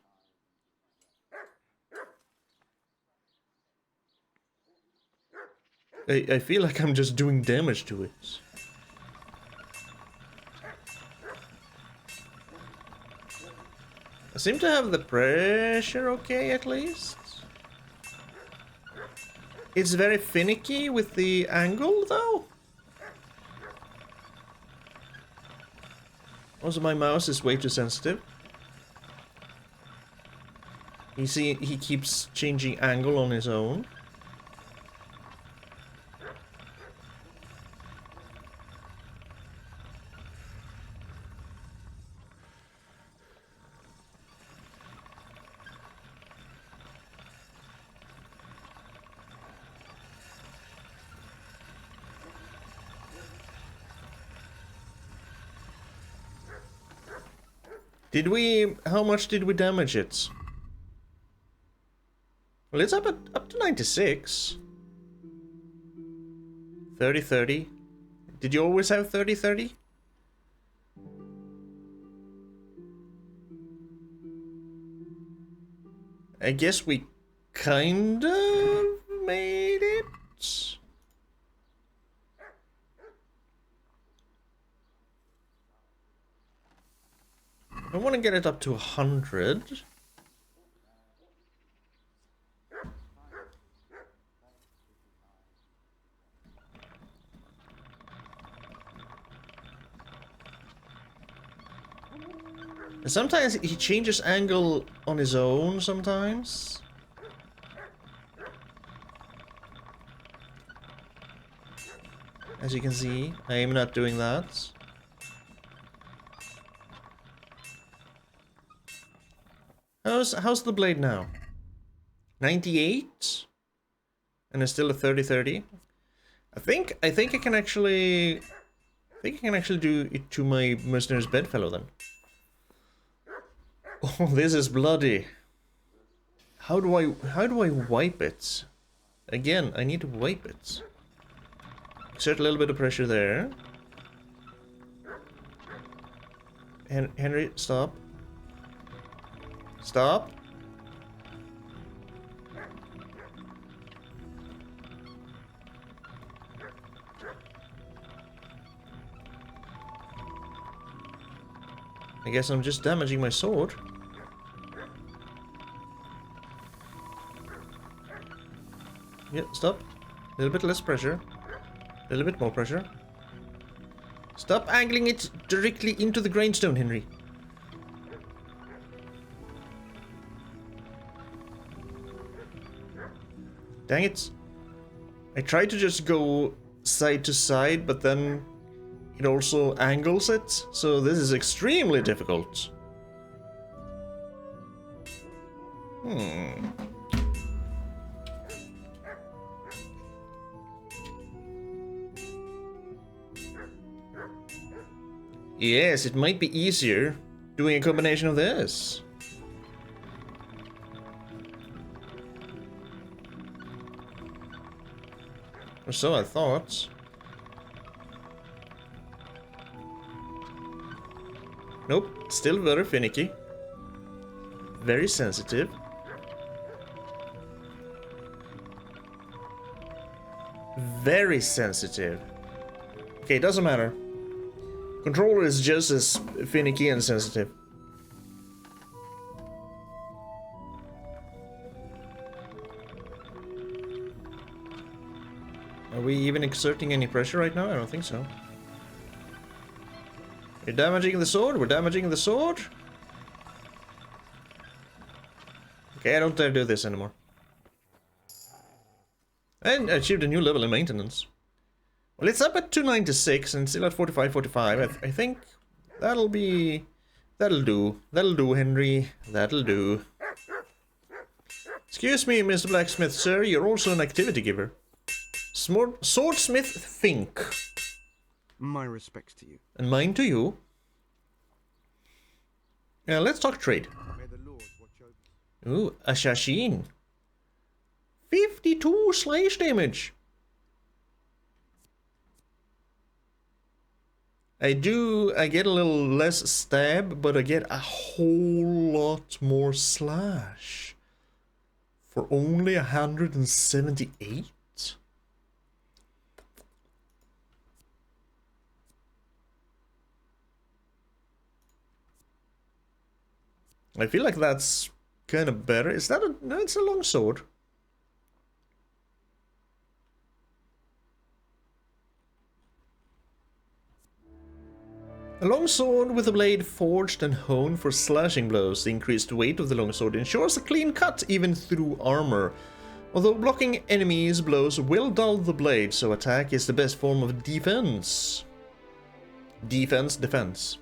I feel like I'm just doing damage to it. I seem to have the pressure okay, at least. It's very finicky with the angle, though. Also, my mouse is way too sensitive. You see, he keeps changing angle on his own. Did we... How much did we damage it? Well, it's up to 96. 30-30. Did you always have 30-30? I guess we kinda made it. I want to get it up to 100. And sometimes he changes angle on his own sometimes. As you can see, I am not doing that. How's the blade now? 98? And it's still a 30-30? I think I can actually do it to my mercenary's bedfellow then. Oh, this is bloody. How do I wipe it? Again, I need to wipe it. Exert a little bit of pressure there. Henry, stop. Stop. I guess I'm just damaging my sword. Yeah, stop. A little bit less pressure. A little bit more pressure. Stop angling it directly into the grindstone, Henry. Dang it. I tried to just go side to side, but then it also angles it, so this is extremely difficult. Yes, it might be easier doing a combination of this. Or so I thought. Nope, still very finicky. Very sensitive. Very sensitive. Okay, doesn't matter. Controller is just as finicky and sensitive. Are we even exerting any pressure right now? I don't think so. We're damaging the sword. We're damaging the sword. Okay, I don't dare do this anymore. And I achieved a new level in maintenance. Well, it's up at 296 and still at 45. I think that'll be... That'll do. That'll do, Henry. That'll do. Excuse me, Mr. Blacksmith, sir. You're also an activity giver. Swordsmith Fink. My respects to you. And mine to you. Let's talk trade. May the Lord watch over. Ooh, a Shashin. 52 slash damage. I get a little less stab, but I get a whole lot more slash. For only 178? I feel like that's kind of better. Is that a... No, it's a long sword. A long sword with a blade forged and honed for slashing blows. The increased weight of the long sword ensures a clean cut even through armor. Although blocking enemies' blows will dull the blade, so attack is the best form of defense. Defense.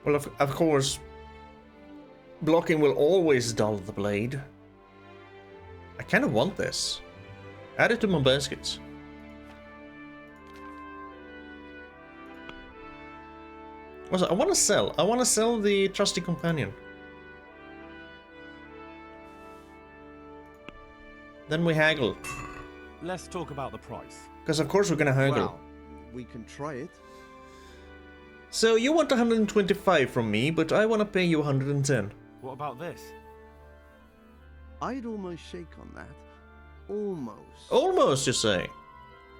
Well, of course, blocking will always dull the blade. I kind of want this. Add it to my baskets. Also, I want to sell. I want to sell the trusty companion. Then we haggle. Let's talk about the price. Because of course we're gonna haggle. Well, we can try it. So you want 125 from me, but I want to pay you 110. What about this? I'd almost shake on that. Almost. Almost, you say?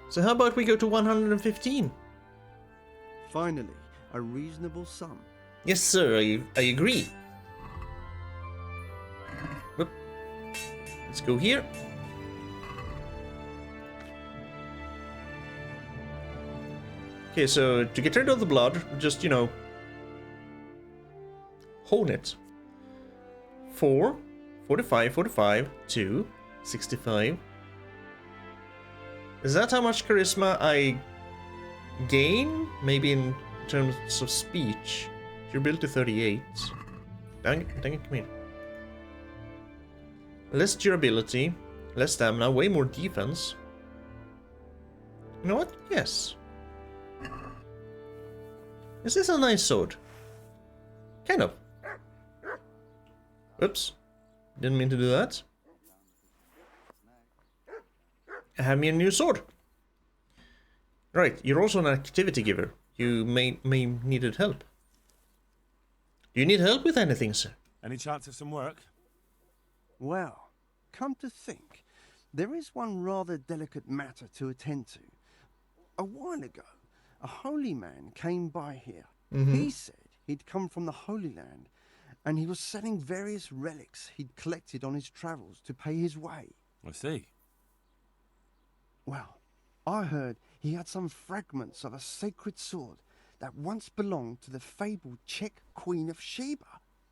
So how about we go to 115? Finally, a reasonable sum. Yes, sir, I agree. Whoop. Let's go here. Okay, so to get rid of the blood, just, you know, hone it. 4, 45, 2, 65. Is that how much charisma I gain? Maybe in terms of speech. Durability 38. Dang it, come here. Less durability, less stamina, way more defense. You know what? Yes. Is this a nice sword? Kind of. Oops. Didn't mean to do that. Have me a new sword. Right, you're also an activity giver. You may needed help. Do you need help with anything, sir? Any chance of some work? Well, come to think, there is one rather delicate matter to attend to. A while ago, a holy man came by here. Mm-hmm. He said he'd come from the Holy Land, and he was selling various relics he'd collected on his travels to pay his way. I see. Well, I heard he had some fragments of a sacred sword that once belonged to the fabled Czech Queen of Sheba.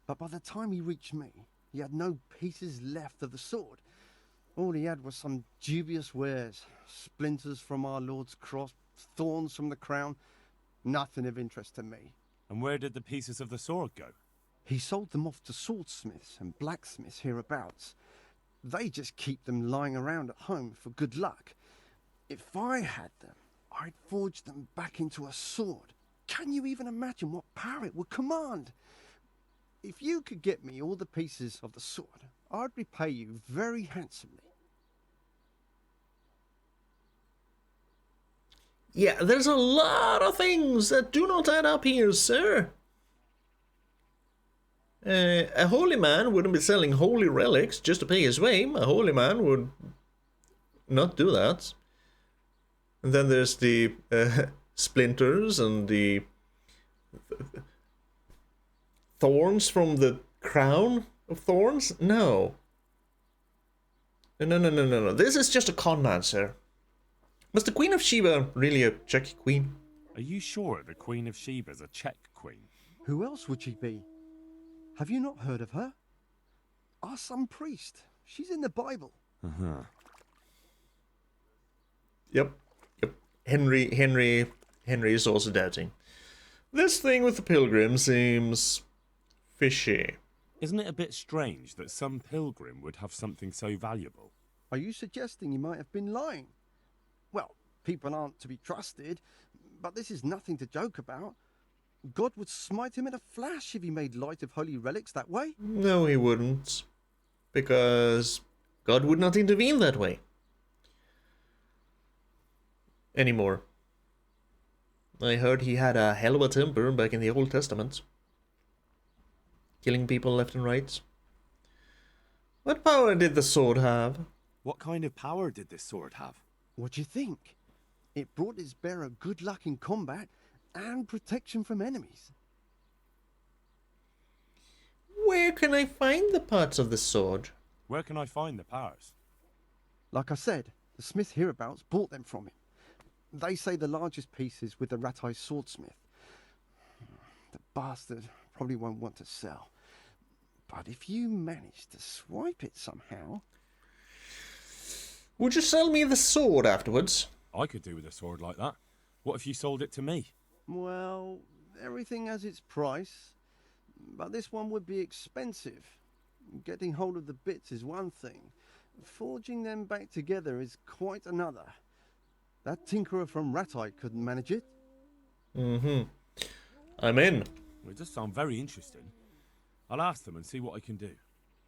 But by the time he reached me, he had no pieces left of the sword. All he had was some dubious wares, splinters from our Lord's cross, thorns from the crown, nothing of interest to me. And where did the pieces of the sword go? He sold them off to swordsmiths and blacksmiths hereabouts. They just keep them lying around at home for good luck. If I had them, I'd forge them back into a sword. Can you even imagine what power it would command? If you could get me all the pieces of the sword, I'd repay you very handsomely. Yeah, there's a lot of things that do not add up here, sir. A holy man wouldn't be selling holy relics just to pay his way. A holy man would not do that. And then there's the splinters and the thorns from the crown of thorns? No. No. This is just a con man, sir. Was the Queen of Sheba really a Czech queen? Are you sure the Queen of Sheba's a Czech queen? Who else would she be? Have you not heard of her? Our some priest. She's in the Bible. Uh-huh. Yep. Henry is also doubting. This thing with the pilgrim seems fishy. Isn't it a bit strange that some pilgrim would have something so valuable? Are you suggesting he might have been lying? Well, people aren't to be trusted, but this is nothing to joke about. God would smite him in a flash if he made light of holy relics that way. No, he wouldn't. Because God would not intervene that way. Anymore. I heard he had a hell of a temper back in the Old Testament. Killing people left and right. What power did the sword have? What kind of power did this sword have? What do you think? It brought its bearer good luck in combat and protection from enemies. Where can I find the parts of the sword? Where can I find the powers? Like I said, the smith hereabouts bought them from him. They say the largest piece is with the rat-eyed swordsmith. The bastard probably won't want to sell. But if you manage to swipe it somehow... Would you sell me the sword afterwards? I could do with a sword like that. What if you sold it to me? Well, everything has its price. But this one would be expensive. Getting hold of the bits is one thing. Forging them back together is quite another. That tinkerer from Rat-Eye couldn't manage it. Mm-hmm. I'm in. Well, it does sound very interesting. I'll ask them and see what I can do.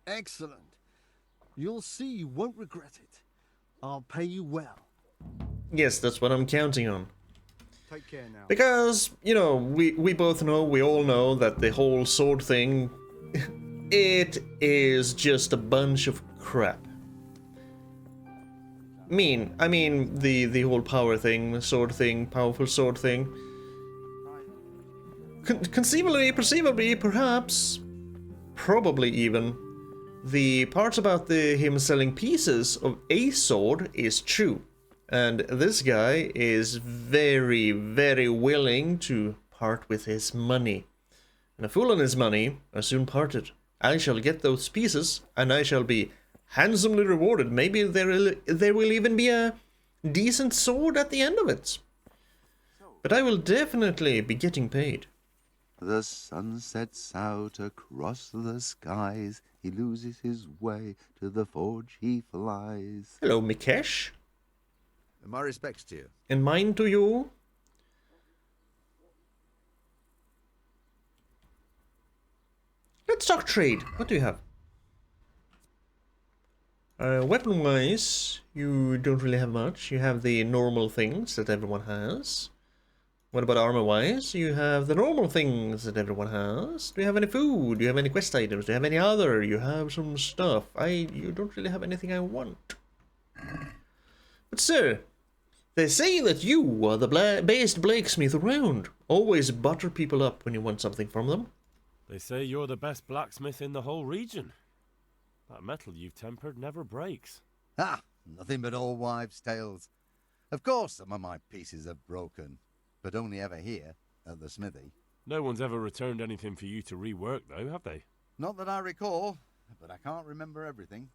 Excellent. You'll see you won't regret it. I'll pay you well. Yes, that's what I'm counting on. Take care now. Because, you know, we both know, we all know that the whole sword thing, it is just a bunch of crap. I mean the whole power thing, the sword thing, powerful sword thing. Conceivably, perceivably, perhaps, probably even, the parts about him selling pieces of a sword is true. And this guy is very, very willing to part with his money. And a fool and his money are soon parted. I shall get those pieces, and I shall be handsomely rewarded. Maybe there will even be a decent sword at the end of it. But I will definitely be getting paid. The sun sets out across the skies. He loses his way, to the forge he flies. Hello, Mikesh. My respects to you. And mine to you. Let's talk trade. What do you have? Weapon-wise, you don't really have much. You have the normal things that everyone has. What about armor-wise? You have the normal things that everyone has. Do you have any food? Do you have any quest items? Do you have any other? You have some stuff. You don't really have anything I want. But sir, They say that you are the best blacksmith around. Always butter people up when you want something from them. They say you're the best blacksmith in the whole region. That metal you've tempered never breaks. Ah, nothing but old wives' tales. Of course some of my pieces have broken, but only ever here, at the smithy. No one's ever returned anything for you to rework, though, have they? Not that I recall, but I can't remember everything.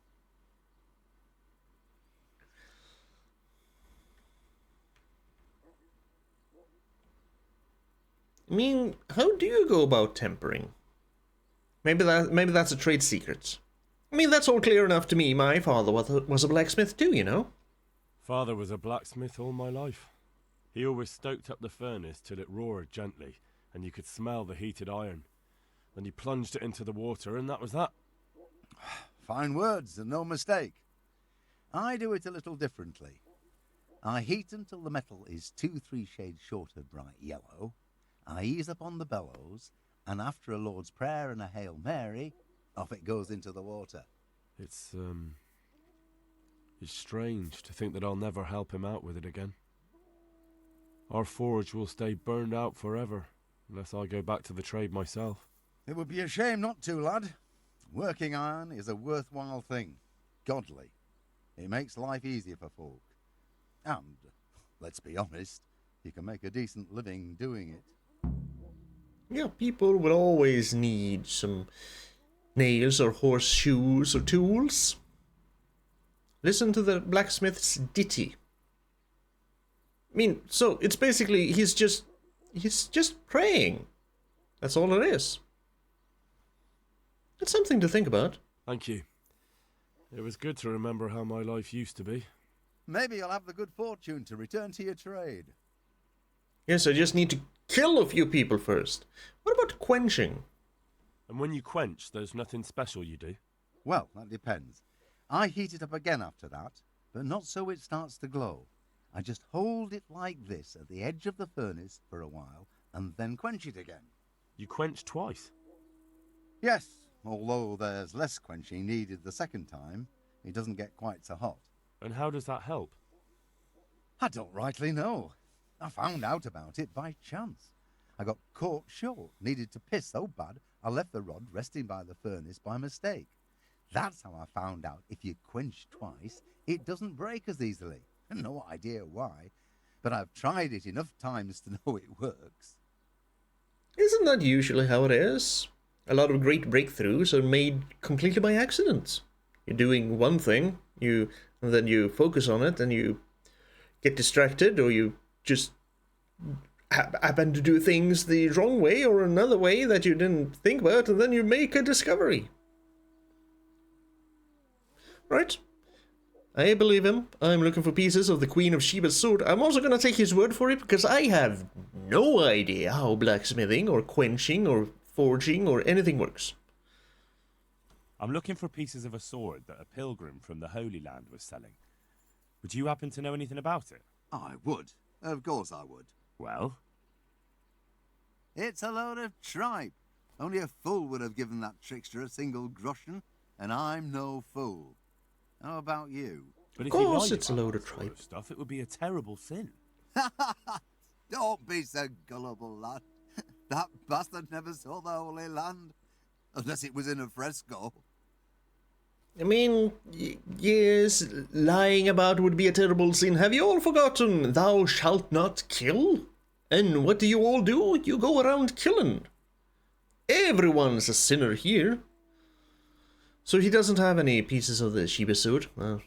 I mean, how do you go about tempering? Maybe that's a trade secret. I mean, that's all clear enough to me. My father was a blacksmith too, you know. Father was a blacksmith all my life. He always stoked up the furnace till it roared gently, and you could smell the heated iron. Then he plunged it into the water, and that was that. Fine words, and no mistake. I do it a little differently. I heat until the metal is 2-3 shades short of bright yellow. I ease up on the bellows, and after a Lord's Prayer and a Hail Mary, off it goes into the water. It's strange to think that I'll never help him out with it again. Our forge will stay burned out forever, unless I go back to the trade myself. It would be a shame not to, lad. Working iron is a worthwhile thing. Godly. It makes life easier for folk. And, let's be honest, you can make a decent living doing it. Yeah, people will always need some nails or horseshoes or tools. Listen to the blacksmith's ditty. I mean, so it's basically he's just praying. That's all it is. It's something to think about. Thank you. It was good to remember how my life used to be. Maybe you'll have the good fortune to return to your trade. Yes, I just need to kill a few people first. What about quenching? And when you quench, there's nothing special you do? Well, that depends. I heat it up again after that, but not so it starts to glow. I just hold it like this at the edge of the furnace for a while, and then quench it again. You quench twice? Yes, although there's less quenching needed the second time. It doesn't get quite so hot. And how does that help? I don't rightly know. I found out about it by chance. I got caught short, needed to piss so bad, I left the rod resting by the furnace by mistake. That's how I found out if you quench twice, it doesn't break as easily. No idea why, but I've tried it enough times to know it works. Isn't that usually how it is? A lot of great breakthroughs are made completely by accident. You're doing one thing, and then you focus on it, and you get distracted, or you just happen to do things the wrong way or another way that you didn't think about, and then you make a discovery. Right? I believe him. I'm looking for pieces of the Queen of Sheba's sword. I'm also going to take his word for it, because I have no idea how blacksmithing or quenching or forging or anything works. I'm looking for pieces of a sword that a pilgrim from the Holy Land was selling. Would you happen to know anything about it? I would. Of course I would. Well? It's a load of tripe. Only a fool would have given that trickster a single groschen, and I'm no fool. How about you? But of course it's a load of tripe. Stuff, it would be a terrible sin. Don't be so gullible, lad. That bastard never saw the Holy Land. Unless it was in a fresco. I mean, yes, lying about would be a terrible sin. Have you all forgotten, thou shalt not kill? And what do you all do? You go around killing. Everyone's a sinner here. So he doesn't have any pieces of the Sheba sword. May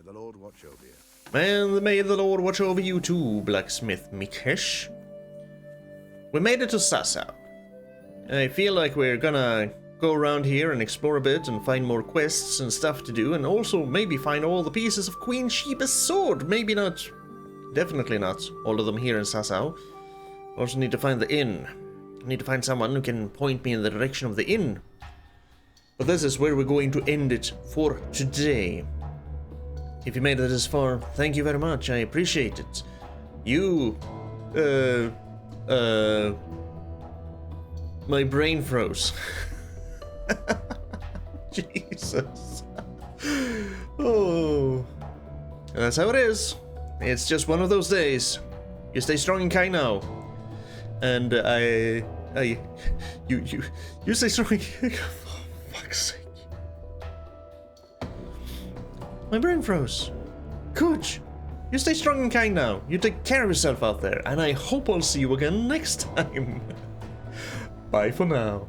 the Lord watch over you. And may the Lord watch over you too, blacksmith Mikesh. We made it to Sasau. I feel like we're gonna go around here and explore a bit and find more quests and stuff to do, and also maybe find all the pieces of Queen Sheba's sword. Maybe not, definitely not all of them here in Sasau. Also need to find the inn. I need to find someone who can point me in the direction of the inn. But this is where we're going to end it for today. If you made it this far, thank you very much. I appreciate it. You, my brain froze. Jesus. Oh. That's how it is. It's just one of those days. You stay strong and kind now. And you stay strong and kind. For fuck's sake. My brain froze. Coach, you stay strong and kind now. You take care of yourself out there, and I hope I'll see you again next time. Bye for now.